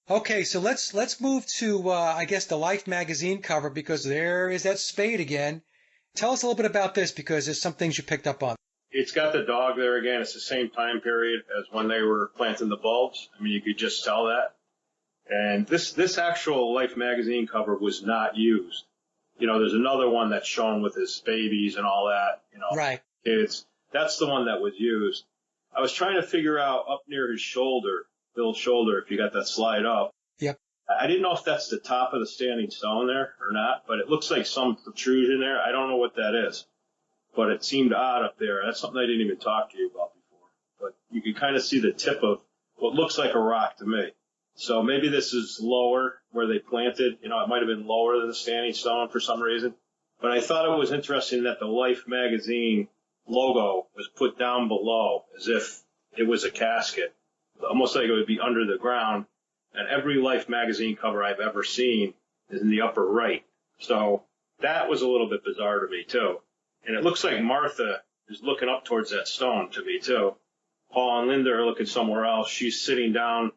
Okay, so let's move to I guess the Life magazine cover because there is that spade again. Tell us a little bit about this because there's some things you picked up on. It's got the dog there again. It's the same time period as when they were planting the bulbs. I mean, you could just tell that. And this actual Life magazine cover was not used. There's another one that's shown with his babies and all that, Right. kids. That's the one that was used. I was trying to figure out up near his shoulder, Bill's shoulder, if you got that slide up. Yep. I didn't know if that's the top of the standing stone there or not, but it looks like some protrusion there. I don't know what that is, but it seemed odd up there. That's something I didn't even talk to you about before, but you can kind of see the tip of what looks like a rock to me. So maybe this is lower where they planted. It might have been lower than the standing stone for some reason. But I thought it was interesting that the Life magazine logo was put down below as if it was a casket, almost like it would be under the ground. And every Life magazine cover I've ever seen is in the upper right. So that was a little bit bizarre to me, too. And it looks like Martha is looking up towards that stone to me, too. Paul and Linda are looking somewhere else. She's sitting down.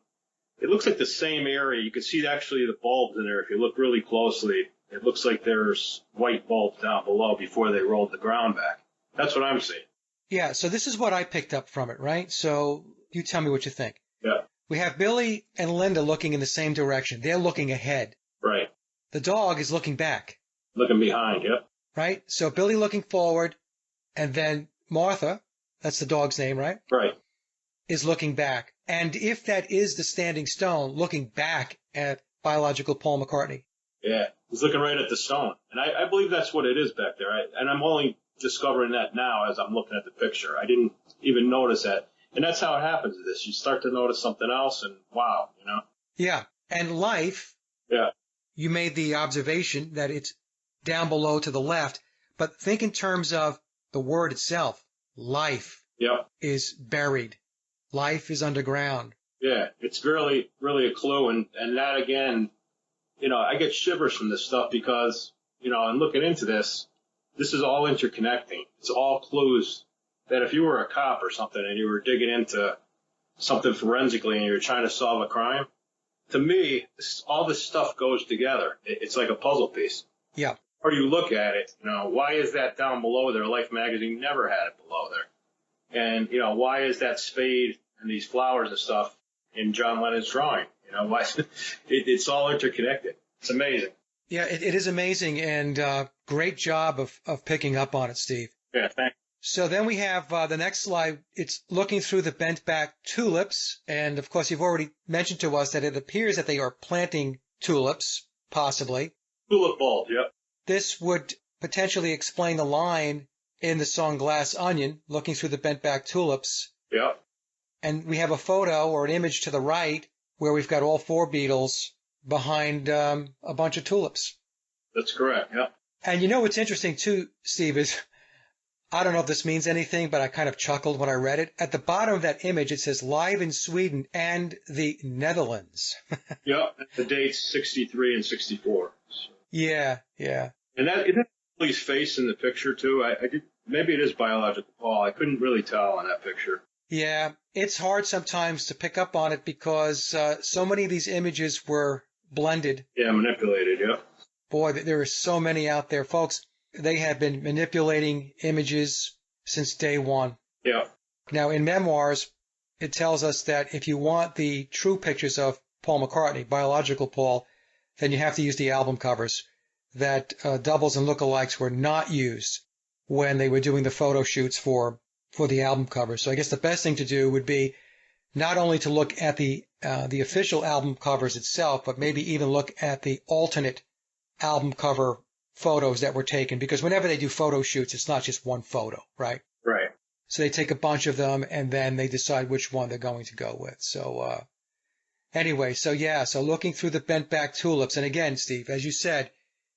It looks like the same area. You can see actually the bulbs in there. If you look really closely, it looks like there's white bulbs down below before they rolled the ground back. That's what I'm seeing. Yeah, so this is what I picked up from it, right? So you tell me what you think. Yeah. We have Billy and Linda looking in the same direction. They're looking ahead. Right. The dog is looking back. Looking behind, yep. Right? So Billy looking forward, and then Martha, that's the dog's name, right? Right. Is looking back. And if that is the standing stone, looking back at biological Paul McCartney. Yeah, he's looking right at the stone. And I believe that's what it is back there. And I'm only discovering that now as I'm looking at the picture. I didn't even notice that. And that's how it happens with this. You start to notice something else and wow, Yeah. And Life. Yeah. You made the observation that it's down below to the left, but think in terms of the word itself. Life. Yep. Is buried. Life is underground. Yeah, it's really, really a clue. And that again, I get shivers from this stuff because, I'm looking into this. This is all interconnecting. It's all clues that if you were a cop or something and you were digging into something forensically and you were trying to solve a crime, to me, all this stuff goes together. It's like a puzzle piece. Yeah. Or you look at it, why is that down below there? Life magazine never had it below there. And, why is that spade and these flowers and stuff in John Lennon's drawing? Why? It's all interconnected. It's amazing. Yeah, it is amazing, and great job of picking up on it, Steve. Yeah, thanks. So then we have the next slide. It's looking through the bent back tulips, and of course you've already mentioned to us that it appears that they are planting tulips, possibly. Tulip bulb, yep. This would potentially explain the line in the song Glass Onion, looking through the bent back tulips. Yep. And we have a photo or an image to the right where we've got all four Beatles behind a bunch of tulips. That's correct, yep. And what's interesting too, Steve, is I don't know if this means anything, but I kind of chuckled when I read it. At the bottom of that image, it says live in Sweden and the Netherlands. Yep. The dates 63 and 64. So. Yeah. And that it has Billy's face in the picture too. Maybe it is biological Paul. I couldn't really tell on that picture. Yeah, it's hard sometimes to pick up on it because so many of these images were blended. Yeah, manipulated, yeah. Boy, there are so many out there. Folks, they have been manipulating images since day one. Yeah. Now, in Memoirs, it tells us that if you want the true pictures of Paul McCartney, biological Paul, then you have to use the album covers. That doubles and lookalikes were not used when they were doing the photo shoots for the album cover. So I guess the best thing to do would be not only to look at the official album covers itself, but maybe even look at the alternate album cover photos that were taken, because whenever they do photo shoots, it's not just one photo, right? Right. So they take a bunch of them and then they decide which one they're going to go with. So anyway, so yeah, so looking through the bent back tulips, and again, Steve, as you said,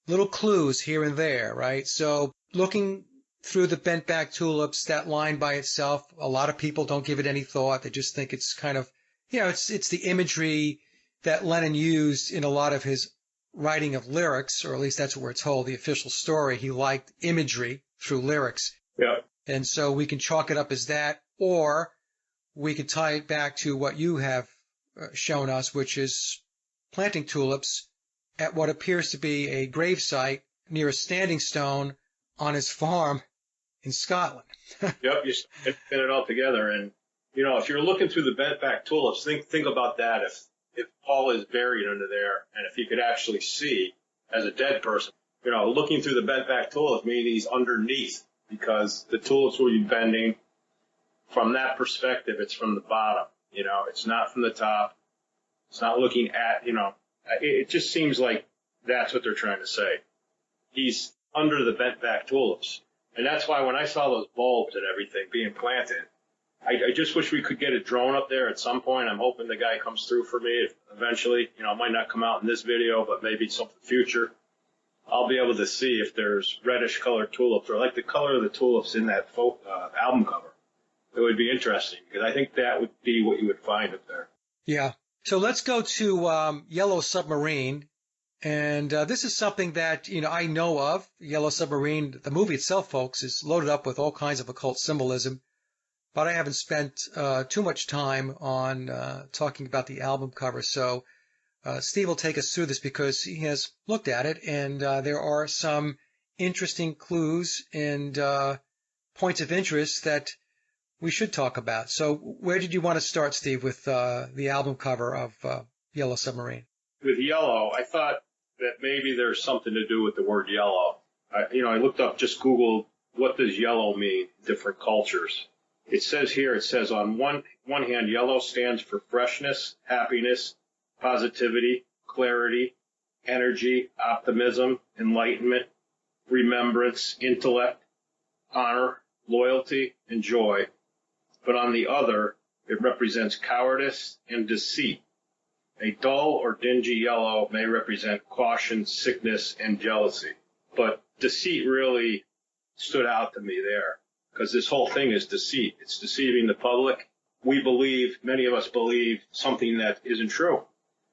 little clues here and there, right? So looking through the bent back tulips, that line by itself, a lot of people don't give it any thought. They just think it's kind of, it's the imagery that Lennon used in a lot of his writing of lyrics, or at least that's what we're told, the official story. He liked imagery through lyrics. Yeah. And so we can chalk it up as that, or we could tie it back to what you have shown us, which is planting tulips at what appears to be a gravesite near a standing stone on his farm in Scotland. Yep, you fit it all together. And, if you're looking through the bent back tulips, think about that. If Paul is buried under there, and if you could actually see as a dead person, looking through the bent back tulips means he's underneath, because the tulips will be bending from that perspective. It's from the bottom, it's not from the top. It's not looking at, it just seems like that's what they're trying to say. He's under the bent back tulips. And that's why when I saw those bulbs and everything being planted, I just wish we could get a drone up there at some point. I'm hoping the guy comes through for me eventually. It might not come out in this video, but maybe something future. I'll be able to see if there's reddish colored tulips, or like the color of the tulips in that album cover. It would be interesting, because I think that would be what you would find up there. Yeah. So let's go to Yellow Submarine. And this is something that, I know of. Yellow Submarine, the movie itself, folks, is loaded up with all kinds of occult symbolism. But I haven't spent too much time on talking about the album cover. So Steve will take us through this because he has looked at it, and there are some interesting clues and points of interest that we should talk about. So where did you want to start, Steve, with the album cover of Yellow Submarine? With yellow, I thought that maybe there's something to do with the word yellow. I looked up, just Googled, what does yellow mean in different cultures? It says on one hand, yellow stands for freshness, happiness, positivity, clarity, energy, optimism, enlightenment, remembrance, intellect, honor, loyalty, and joy. But on the other, it represents cowardice and deceit. A dull or dingy yellow may represent caution, sickness, and jealousy. But deceit really stood out to me there, because this whole thing is deceit. It's deceiving the public. Many of us believe something that isn't true.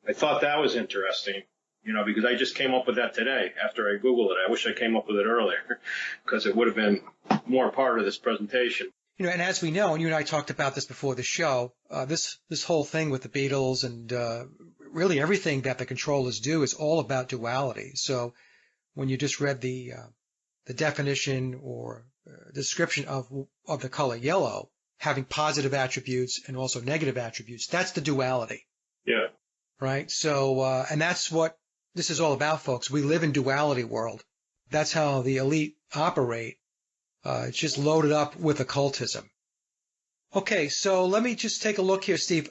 I thought that was interesting, because I just came up with that today after I Googled it. I wish I came up with it earlier, because it would have been more part of this presentation. And as we know, and you and I talked about this before the show, this whole thing with the Beatles and really everything that the Controllers do is all about duality. So when you just read the definition or description of the color yellow, having positive attributes and also negative attributes, that's the duality. Yeah. Right? So, and that's what this is all about, folks. We live in duality world. That's how the elite operate. It's just loaded up with occultism. Okay, so let me just take a look here, Steve.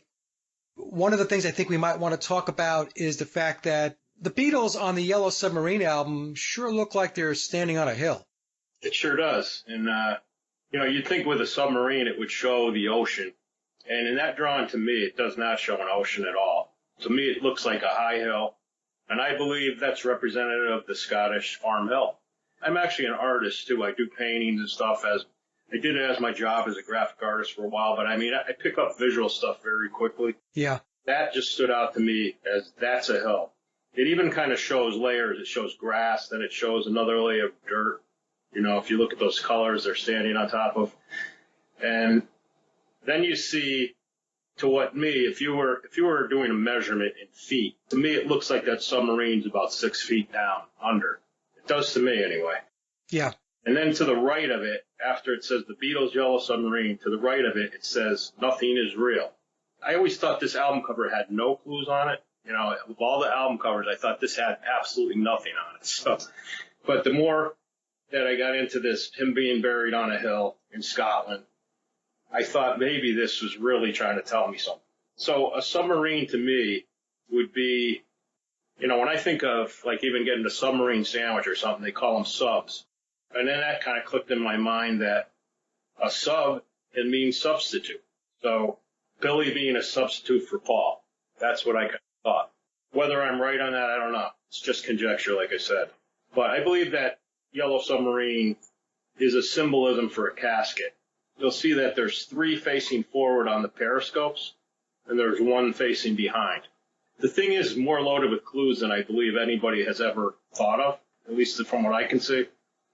One of the things I think we might want to talk about is the fact that the Beatles on the Yellow Submarine album sure look like they're standing on a hill. It sure does. And, you'd think with a submarine it would show the ocean. And in that drawing, to me, it does not show an ocean at all. To me, it looks like a high hill. And I believe that's representative of the Scottish Farm Hill. I'm actually an artist, too. I do paintings and stuff. I did it as my job as a graphic artist for a while. But, I pick up visual stuff very quickly. Yeah. That just stood out to me as that's a hill. It even kind of shows layers. It shows grass, then it shows another layer of dirt. If you look at those colors they're standing on top of. And then you see, if you were doing a measurement in feet, to me it looks like that submarine's about 6 feet down, under. It does to me anyway. Yeah. And then to the right of it, after it says the Beatles' Yellow Submarine, to the right of it, it says nothing is real. I always thought this album cover had no clues on it. Of all the album covers, I thought this had absolutely nothing on it. So, but the more that I got into this, him being buried on a hill in Scotland, I thought maybe this was really trying to tell me something. So a submarine to me would be, when I think of like even getting a submarine sandwich or something, they call them subs. And then that kind of clicked in my mind that a sub it means substitute. So Billy being a substitute for Paul. That's what I thought. Whether I'm right on that, I don't know. It's just conjecture, like I said. But I believe that Yellow Submarine is a symbolism for a casket. You'll see that there's 3 facing forward on the periscopes, and there's 1 facing behind. The thing is more loaded with clues than I believe anybody has ever thought of, at least from what I can see.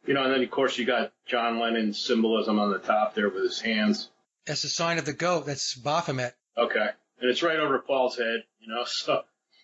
And then, of course, you got John Lennon's symbolism on the top there with his hands. That's the sign of the goat. That's Baphomet. Okay. And it's right over Paul's head, So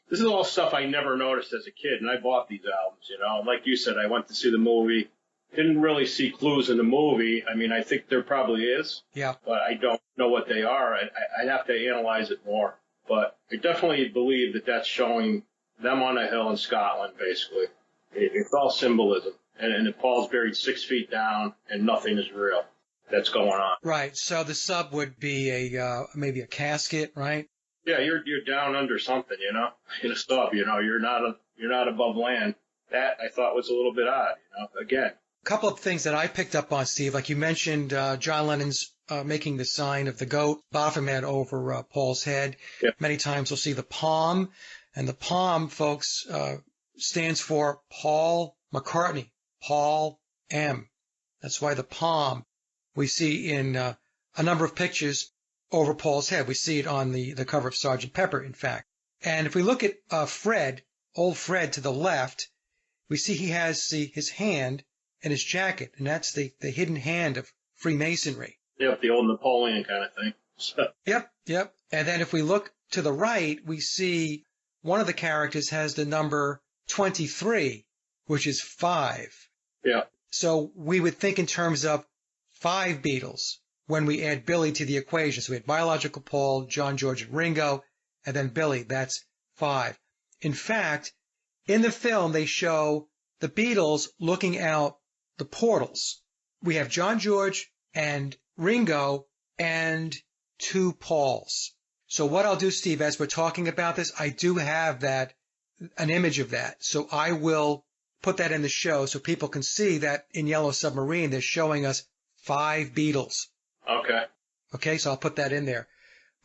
this is all stuff I never noticed as a kid, and I bought these albums, Like you said, I went to see the movie. Didn't really see clues in the movie. I mean, I think there probably is. Yeah. But I don't know what they are. I'd have to analyze it more. But I definitely believe that that's showing them on a hill in Scotland, basically. It's all symbolism. And Paul's buried 6 feet down, and nothing is real that's going on. Right. So the sub would be maybe a casket, right? Yeah, you're down under something, in a sub, you're not above land. That I thought was a little bit odd, again. A couple of things that I picked up on, Steve, like you mentioned, John Lennon's making the sign of the goat, Baphomet, over Paul's head. Yep. Many times we'll see the palm, and the palm, folks, stands for Paul McCartney, Paul M. That's why the palm we see in a number of pictures over Paul's head. We see it on the cover of Sgt. Pepper, in fact. And if we look at Fred, old Fred to the left, we see he has his hand in his jacket, and that's the hidden hand of Freemasonry. Yep, the old Napoleon kind of thing. Yep. And then if we look to the right, we see one of the characters has the number 23, which is 5. Yeah. So we would think in terms of 5 Beatles when we add Billy to the equation. So we had biological Paul, John, George, and Ringo, and then Billy. That's 5. In fact, in the film, they show the Beatles looking out the portals. We have John, George, and Ringo, and 2 Pauls. So what I'll do, Steve, as we're talking about this, I do have an image of that. So I will put that in the show so people can see that in Yellow Submarine, they're showing us 5 Beatles. Okay, so I'll put that in there.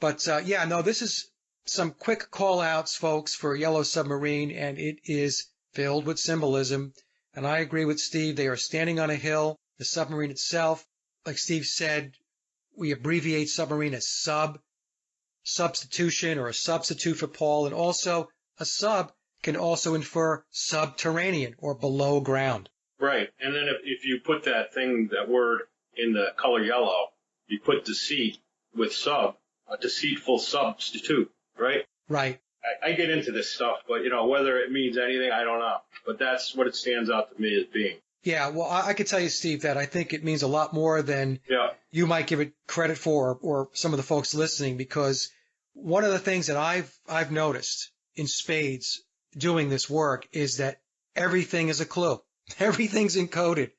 But, this is some quick call-outs, folks, for Yellow Submarine, and it is filled with symbolism. And I agree with Steve. They are standing on a hill. The submarine itself, like Steve said, we abbreviate submarine as substitution, or a substitute for Paul. And also, a sub can also infer subterranean or below ground. Right. And then if you put that word in the color yellow, you put deceit with sub, a deceitful substitute, right? Right. I get into this stuff, but, whether it means anything, I don't know. But that's what it stands out to me as being. Yeah, well, I could tell you, Steve, that I think it means a lot more than you might give it credit for, or some of the folks listening, because one of the things that I've noticed in spades doing this work is that everything is a clue. Everything's encoded.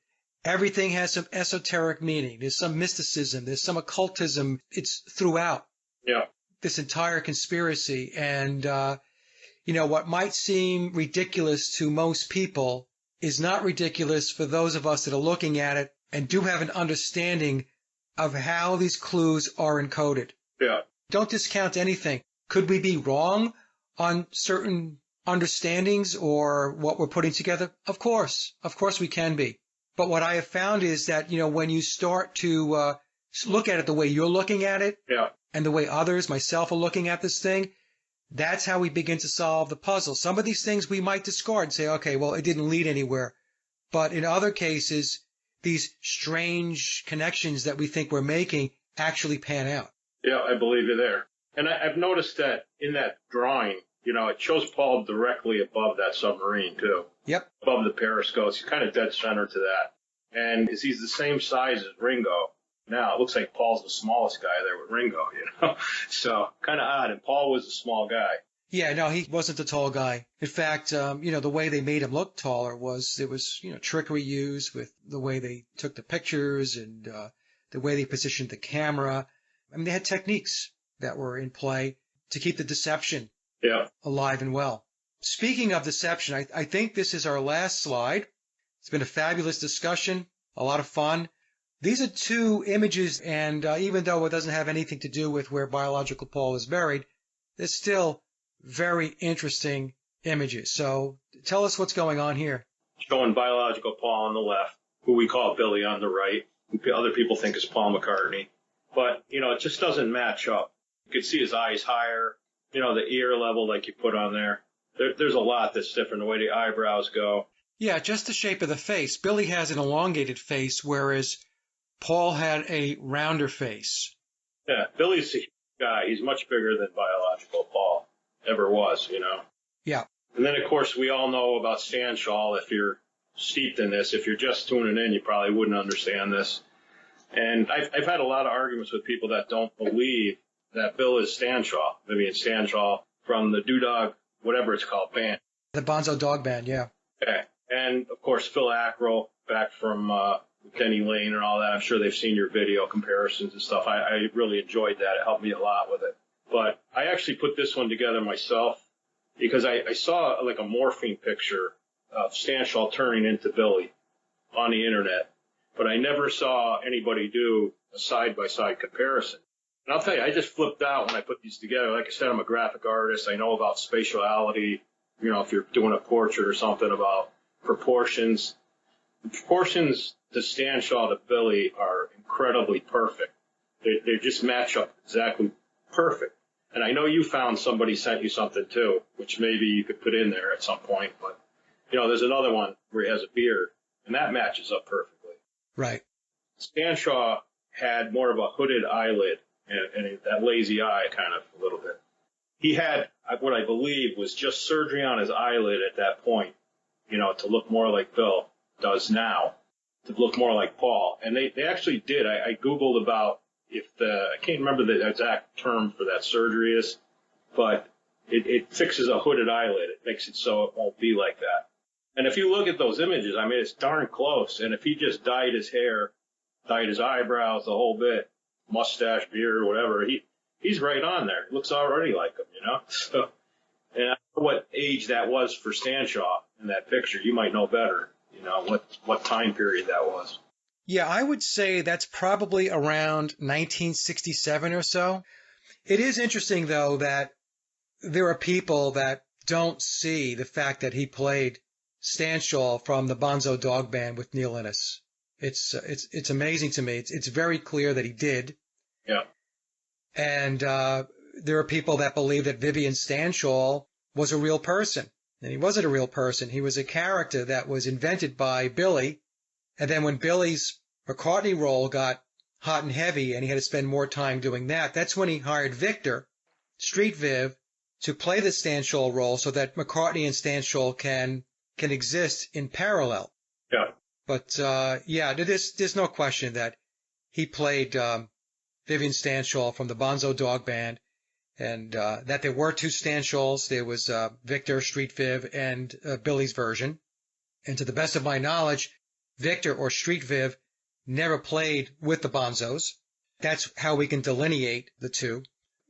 Everything has some esoteric meaning. There's some mysticism. There's some occultism. It's throughout. Yeah. This entire conspiracy. And, what might seem ridiculous to most people is not ridiculous for those of us that are looking at it and do have an understanding of how these clues are encoded. Yeah. Don't discount anything. Could we be wrong on certain understandings or what we're putting together? Of course we can be. But what I have found is that, when you start to look at it the way you're looking at it, and the way others, myself, are looking at this thing, that's how we begin to solve the puzzle. Some of these things we might discard and say, okay, well, it didn't lead anywhere. But in other cases, these strange connections that we think we're making actually pan out. Yeah, I believe you there. And I've noticed that in that drawing, it shows Paul directly above that submarine, too. Yep. Above the periscopes. He's kind of dead center to that. And he's the same size as Ringo. Now, it looks like Paul's the smallest guy there with Ringo, So, kind of odd. And Paul was a small guy. Yeah, no, he wasn't a tall guy. In fact, the way they made him look taller was there was, trickery used with the way they took the pictures and the way they positioned the camera. I mean, they had techniques that were in play to keep the deception alive and well. Speaking of deception, I think this is our last slide. It's been a fabulous discussion, a lot of fun. These are two images, and even though it doesn't have anything to do with where biological Paul is buried, they're still very interesting images. So tell us what's going on here. Showing biological Paul on the left, who we call Billy on the right, who other people think is Paul McCartney. But, it just doesn't match up. You can see his eyes higher, the ear level like you put on there. There's a lot that's different, the way the eyebrows go. Yeah, just the shape of the face. Billy has an elongated face, whereas Paul had a rounder face. Yeah, Billy's a huge guy. He's much bigger than biological Paul ever was, Yeah. And then, of course, we all know about Stanshall. If you're steeped in this, if you're just tuning in, you probably wouldn't understand this. And I've had a lot of arguments with people that don't believe that Bill is Stanshall, Vivian Stanshall, from the Doo-Dog, whatever it's called, band. The Bonzo Dog Band, yeah. Okay. And, of course, Phil Ackrell, back from Penny Lane and all that. I'm sure they've seen your video comparisons and stuff. I really enjoyed that. It helped me a lot with it. But I actually put this one together myself because I saw like a morphine picture of Stanshall turning into Billy on the internet, but I never saw anybody do a side-by-side comparison. And I'll tell you, I just flipped out when I put these together. Like I said, I'm a graphic artist. I know about spatiality, if you're doing a portrait or something, about proportions. The proportions to Stanshall to Billy are incredibly perfect. They just match up exactly perfect. And I know you found somebody sent you something too, which maybe you could put in there at some point. But, there's another one where he has a beard, and that matches up perfectly. Right. Stanshall had more of a hooded eyelid and that lazy eye kind of a little bit. He had what I believe was just surgery on his eyelid at that point, to look more like Bill does now, to look more like Paul. And they actually did. I Googled about I can't remember the exact term for that surgery is, but it fixes a hooded eyelid. It makes it so it won't be like that. And if you look at those images, I mean, it's darn close. And if he just dyed his hair, dyed his eyebrows, the whole bit, mustache, beard, whatever, he's right on there. Looks already like him, So, and I don't know what age that was for Stanshall in that picture. You might know better, what time period that was. Yeah, I would say that's probably around 1967 or so. It is interesting, though, that there are people that don't see the fact that he played Stanshall from the Bonzo Dog Band with Neil Innes. It's amazing to me. It's very clear that he did. Yeah. And there are people that believe that Vivian Stanshall was a real person. And he wasn't a real person. He was a character that was invented by Billy. And then when Billy's McCartney role got hot and heavy and he had to spend more time doing that, that's when he hired Victor, Street Viv, to play the Stanshall role so that McCartney and Stanshall can exist in parallel. Yeah. But, there's no question that he played Vivian Stanshall from the Bonzo Dog Band, and that there were two Stanshalls. There was Victor, Street Viv, and Billy's version. And to the best of my knowledge, Victor or Street Viv never played with the Bonzos. That's how we can delineate the two.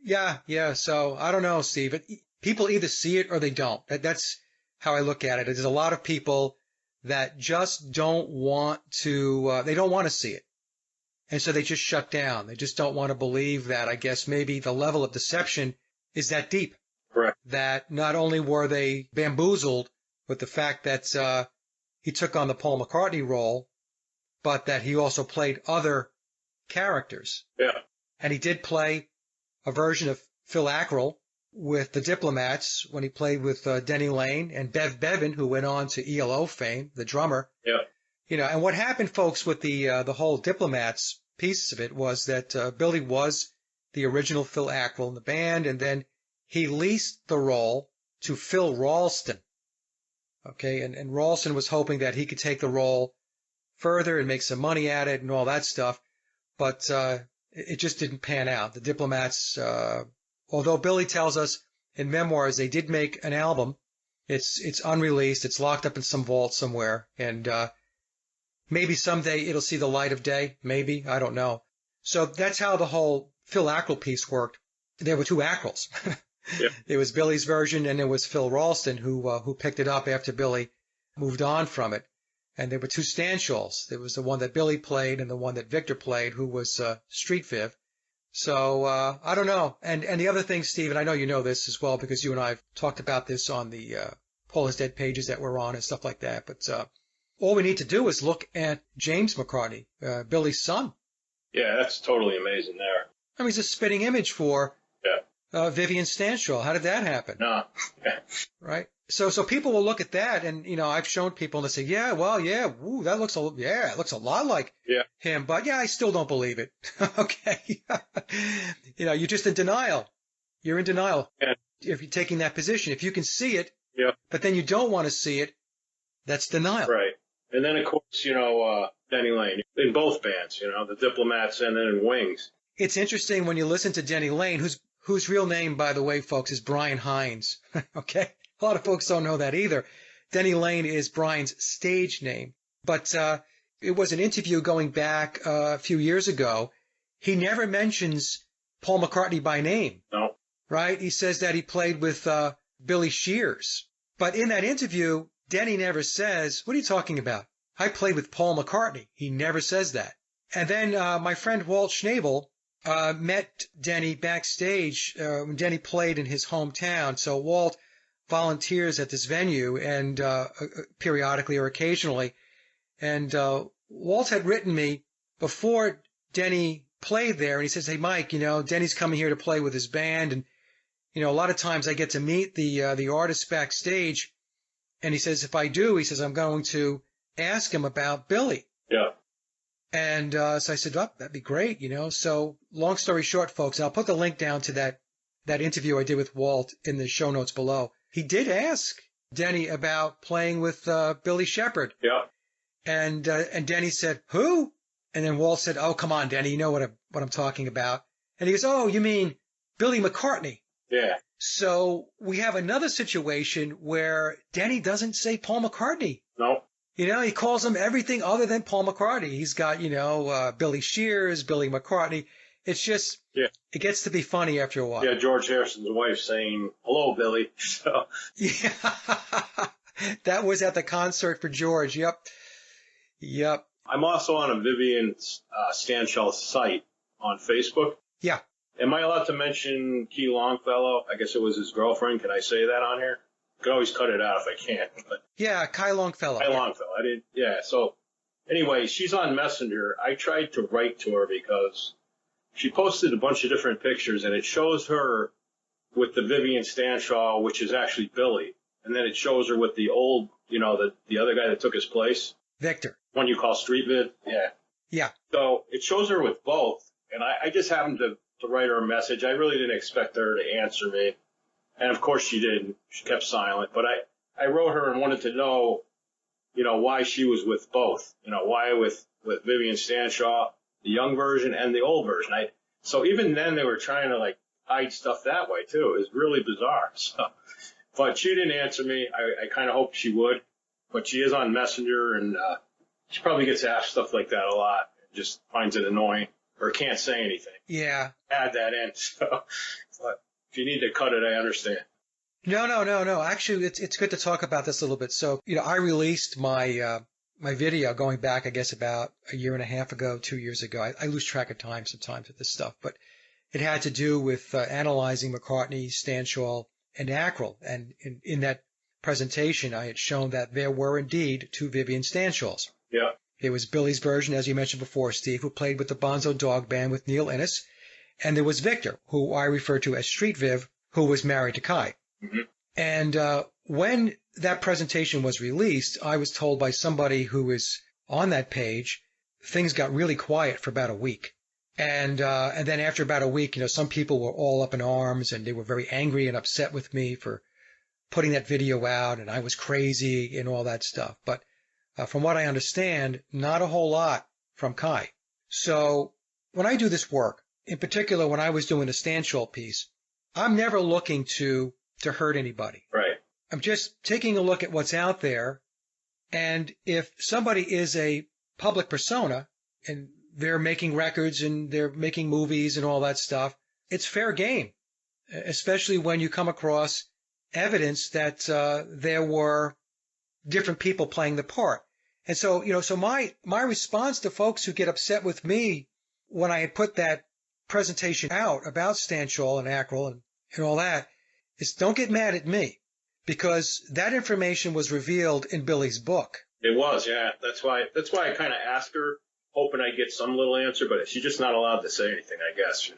Yeah. So I don't know, Steve. People either see it or they don't. That's how I look at it. There's a lot of people that just don't want to, they don't want to see it. And so they just shut down. They just don't want to believe that. I guess maybe the level of deception is that deep. Correct. That not only were they bamboozled with the fact that he took on the Paul McCartney role, but that he also played other characters. Yeah. And he did play a version of Phil Ackrell with the Diplomats when he played with Denny Lane and Bev Bevan, who went on to ELO fame, the drummer. Yeah. And what happened, folks, with the whole Diplomats piece of it was that Billy was the original Phil Ackrell in the band, and then he leased the role to Phil Ralston. Okay, and Ralston was hoping that he could take the role further and make some money at it and all that stuff, but it just didn't pan out. The Diplomats, although Billy tells us in memoirs they did make an album, it's unreleased, it's locked up in some vault somewhere, and maybe someday it'll see the light of day, maybe, I don't know. So that's how the whole Phil Ackrell piece worked. There were two Ackrells. Yep. It was Billy's version, and it was Phil Ralston who picked it up after Billy moved on from it. And there were two Stanshalls. There was the one that Billy played and the one that Victor played, who was Street Viv. So I don't know. And the other thing, Steve, and I know you know this as well because you and I have talked about this on the Paul is Dead pages that we're on and stuff like that. But all we need to do is look at James McCartney, Billy's son. Yeah, that's totally amazing there. I mean, he's a spitting image for Vivian Stanshall. How did that happen? No. Right? So people will look at that, and I've shown people and they say, yeah, well, yeah, woo, it looks a lot like him, but I still don't believe it. Okay, you're just in denial. You're in denial if you're taking that position. If you can see it, but then you don't want to see it, that's denial. Right. And then of course, Denny Lane in both bands, the Diplomats and then in Wings. It's interesting when you listen to Denny Lane, whose real name, by the way, folks, is Brian Hines. Okay. A lot of folks don't know that either. Denny Lane is Brian's stage name. But it was an interview going back a few years ago. He never mentions Paul McCartney by name. No. Right? He says that he played with Billy Shears. But in that interview, Denny never says, what are you talking about? I played with Paul McCartney. He never says that. And then my friend Walt Schnabel met Denny backstage when Denny played in his hometown. So Walt volunteers at this venue and periodically or occasionally. And Walt had written me before Denny played there, and he says, hey, Mike, Denny's coming here to play with his band. And, a lot of times I get to meet the artists backstage. And he says, if I do, he says, I'm going to ask him about Billy. Yeah. And so I said, oh, that'd be great, So long story short, folks, I'll put the link down to that interview I did with Walt in the show notes below. He did ask Denny about playing with Billy Shepherd. Yeah. And Denny said, who? And then Walt said, oh, come on, Denny, you know what I'm talking about. And he goes, oh, you mean Billy McCartney? Yeah. So we have another situation where Denny doesn't say Paul McCartney. No. He calls him everything other than Paul McCartney. He's got, Billy Shears, Billy McCartney. It's just, it gets to be funny after a while. Yeah, George Harrison's wife saying, hello, Billy. So. Yeah, that was at the concert for George. Yep. I'm also on a Vivian Stanshall site on Facebook. Yeah. Am I allowed to mention Quay Longfellow? I guess it was his girlfriend. Can I say that on here? I could always cut it out if I can't. But yeah, Quay Longfellow. Quay Longfellow. I didn't. Yeah. So anyway, she's on Messenger. I tried to write to her because she posted a bunch of different pictures, and it shows her with the Vivian Stanshall, which is actually Billy, and then it shows her with the old, the other guy that took his place. Victor. One you call Street Viv. Yeah. Yeah. So it shows her with both, and I just happened to write her a message. I really didn't expect her to answer me, and of course she didn't. She kept silent, but I wrote her and wanted to know, why she was with both. Why with Vivian Stanshall, the young version and the old version. So even then they were trying to hide stuff that way too. It was really bizarre. So, but she didn't answer me. I kind of hoped she would, but she is on Messenger and she probably gets asked stuff like that a lot. Just finds it annoying or can't say anything. Yeah. Add that in. So, but if you need to cut it, I understand. No. Actually, it's good to talk about this a little bit. So, I released my video going back, I guess, about a year and a half ago, 2 years ago. I lose track of time sometimes with this stuff, but it had to do with analyzing McCartney, Stanshall, and Ackrell. And in that presentation, I had shown that there were indeed two Vivian Stanshalls. Yeah. There was Billy's version, as you mentioned before, Steve, who played with the Bonzo Dog Band with Neil Innes. And there was Victor, who I refer to as Street Viv, who was married to Quay. Mm-hmm. And when that presentation was released, I was told by somebody who was on that page, things got really quiet for about a week. And then after about a week, some people were all up in arms and they were very angry and upset with me for putting that video out and I was crazy and all that stuff. But from what I understand, not a whole lot from Quay. So when I do this work, in particular when I was doing the Stanshall piece, I'm never looking to hurt anybody. Right. I'm just taking a look at what's out there. And if somebody is a public persona and they're making records and they're making movies and all that stuff, it's fair game, especially when you come across evidence that there were different people playing the part. And so, so my response to folks who get upset with me when I had put that presentation out about Stanshall and Ackrell and all that is don't get mad at me, because that information was revealed in Billy's book. It was, yeah. That's why I kind of asked her, hoping I get some little answer, but she's just not allowed to say anything, I guess.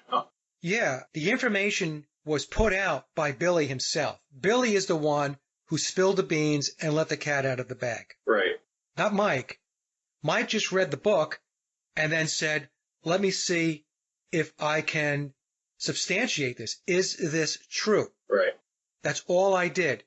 Yeah, the information was put out by Billy himself. Billy is the one who spilled the beans and let the cat out of the bag. Right. Not Mike. Mike just read the book and then said, let me see if I can substantiate this. Is this true? Right. That's all I did.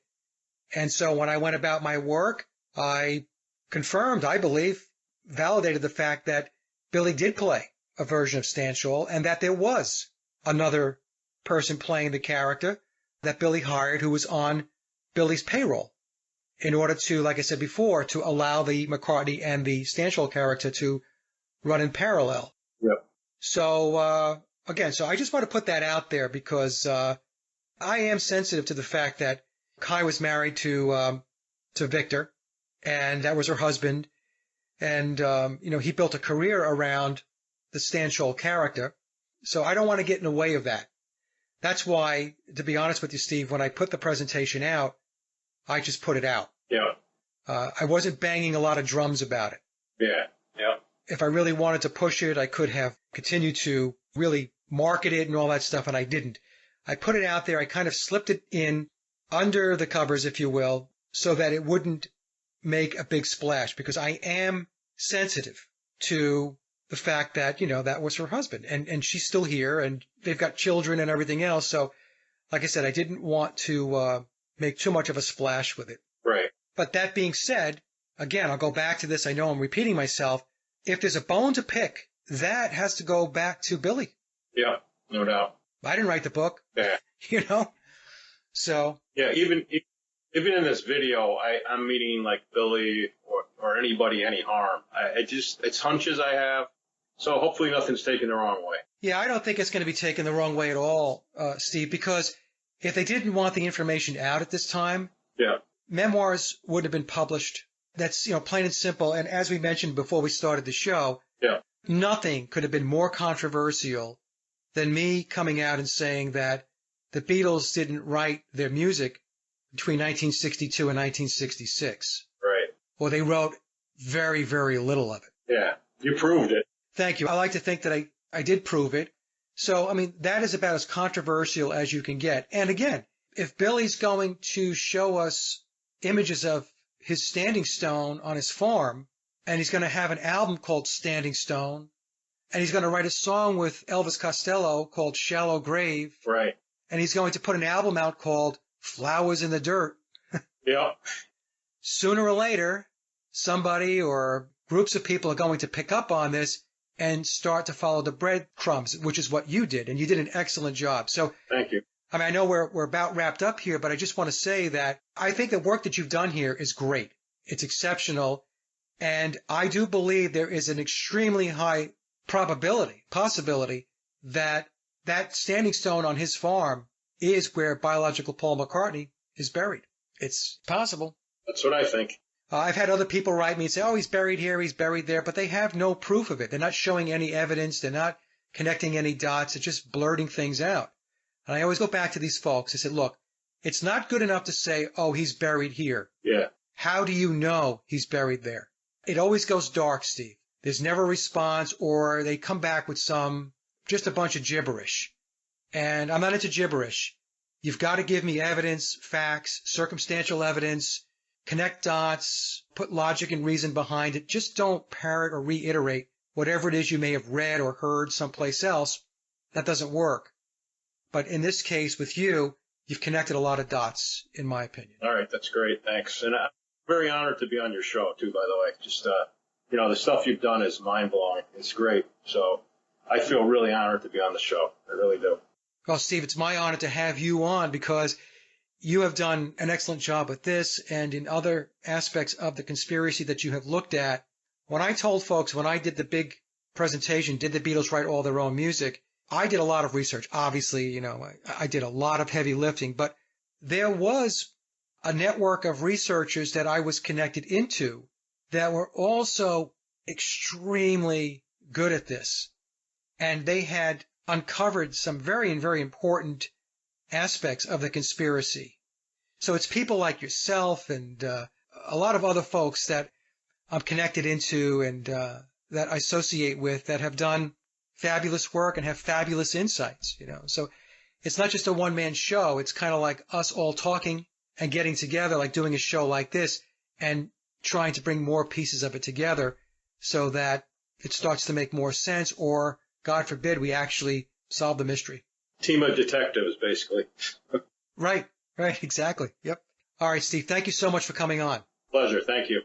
And so when I went about my work, I confirmed, I believe, validated the fact that Billy did play a version of Stanshall and that there was another person playing the character that Billy hired who was on Billy's payroll in order to, like I said before, to allow the McCartney and the Stanshall character to run in parallel. Yep. So, again, so I just want to put that out there because I am sensitive to the fact that Quay was married to Victor, and that was her husband. And, he built a career around the Stanshall character. So I don't want to get in the way of that. That's why, to be honest with you, Steve, when I put the presentation out, I just put it out. Yeah. I wasn't banging a lot of drums about it. Yeah. Yeah. If I really wanted to push it, I could have continued to really market it and all that stuff, and I didn't. I put it out there. I kind of slipped it in under the covers, if you will, so that it wouldn't make a big splash, because I am sensitive to the fact that, that was her husband and she's still here and they've got children and everything else. So, like I said, I didn't want to make too much of a splash with it. Right. But that being said, again, I'll go back to this. I know I'm repeating myself. If there's a bone to pick, that has to go back to Billy. Yeah, no doubt. I didn't write the book. Yeah. So. Yeah, even in this video, I'm meaning like Billy or anybody any harm. It's hunches I have. So hopefully nothing's taken the wrong way. Yeah, I don't think it's going to be taken the wrong way at all, Steve, because if they didn't want the information out at this time, yeah, memoirs wouldn't have been published. That's, plain and simple. And as we mentioned before we started the show, yeah, nothing could have been more controversial than me coming out and saying that the Beatles didn't write their music between 1962 and 1966. Right. Or they wrote very, very little of it. Yeah, you proved it. Thank you. I like to think that I did prove it. So, that is about as controversial as you can get. And again, if Billy's going to show us images of his standing stone on his farm, and he's going to have an album called Standing Stone, and he's going to write a song with Elvis Costello called Shallow Grave. Right. And he's going to put an album out called Flowers in the Dirt. Yeah. Sooner or later, somebody or groups of people are going to pick up on this and start to follow the breadcrumbs, which is what you did. And you did an excellent job. So thank you. I know we're about wrapped up here, but I just want to say that I think the work that you've done here is great. It's exceptional. And I do believe there is an extremely high possibility that standing stone on his farm is where biological Paul McCartney is buried. It's possible. That's what I think. I've had other people write me and say, oh, he's buried here, he's buried there, but they have no proof of it. They're not showing any evidence. They're not connecting any dots. They're just blurting things out. And I always go back to these folks. I said, look, it's not good enough to say, oh, he's buried here. Yeah. How do you know he's buried there? It always goes dark, Steve. There's never a response, or they come back with just a bunch of gibberish. And I'm not into gibberish. You've got to give me evidence, facts, circumstantial evidence, connect dots, put logic and reason behind it. Just don't parrot or reiterate whatever it is you may have read or heard someplace else. That doesn't work. But in this case with you, you've connected a lot of dots, in my opinion. All right. That's great. Thanks. And I'm very honored to be on your show, too, by the way. Just, the stuff you've done is mind-blowing. It's great. So I feel really honored to be on the show. I really do. Well, Steve, it's my honor to have you on because you have done an excellent job with this and in other aspects of the conspiracy that you have looked at. When I told folks, when I did the big presentation, did the Beatles write all their own music? I did a lot of research. Obviously, I did a lot of heavy lifting, but there was a network of researchers that I was connected into that were also extremely good at this. And they had uncovered some very, very important aspects of the conspiracy. So it's people like yourself and a lot of other folks that I'm connected into and that I associate with that have done fabulous work and have fabulous insights, you know. So it's not just a one-man show. It's kind of like us all talking and getting together, like doing a show like this and trying to bring more pieces of it together so that it starts to make more sense or, God forbid, we actually solve the mystery. Team of detectives, basically. Right, exactly. Yep. All right, Steve, thank you so much for coming on. Pleasure. Thank you.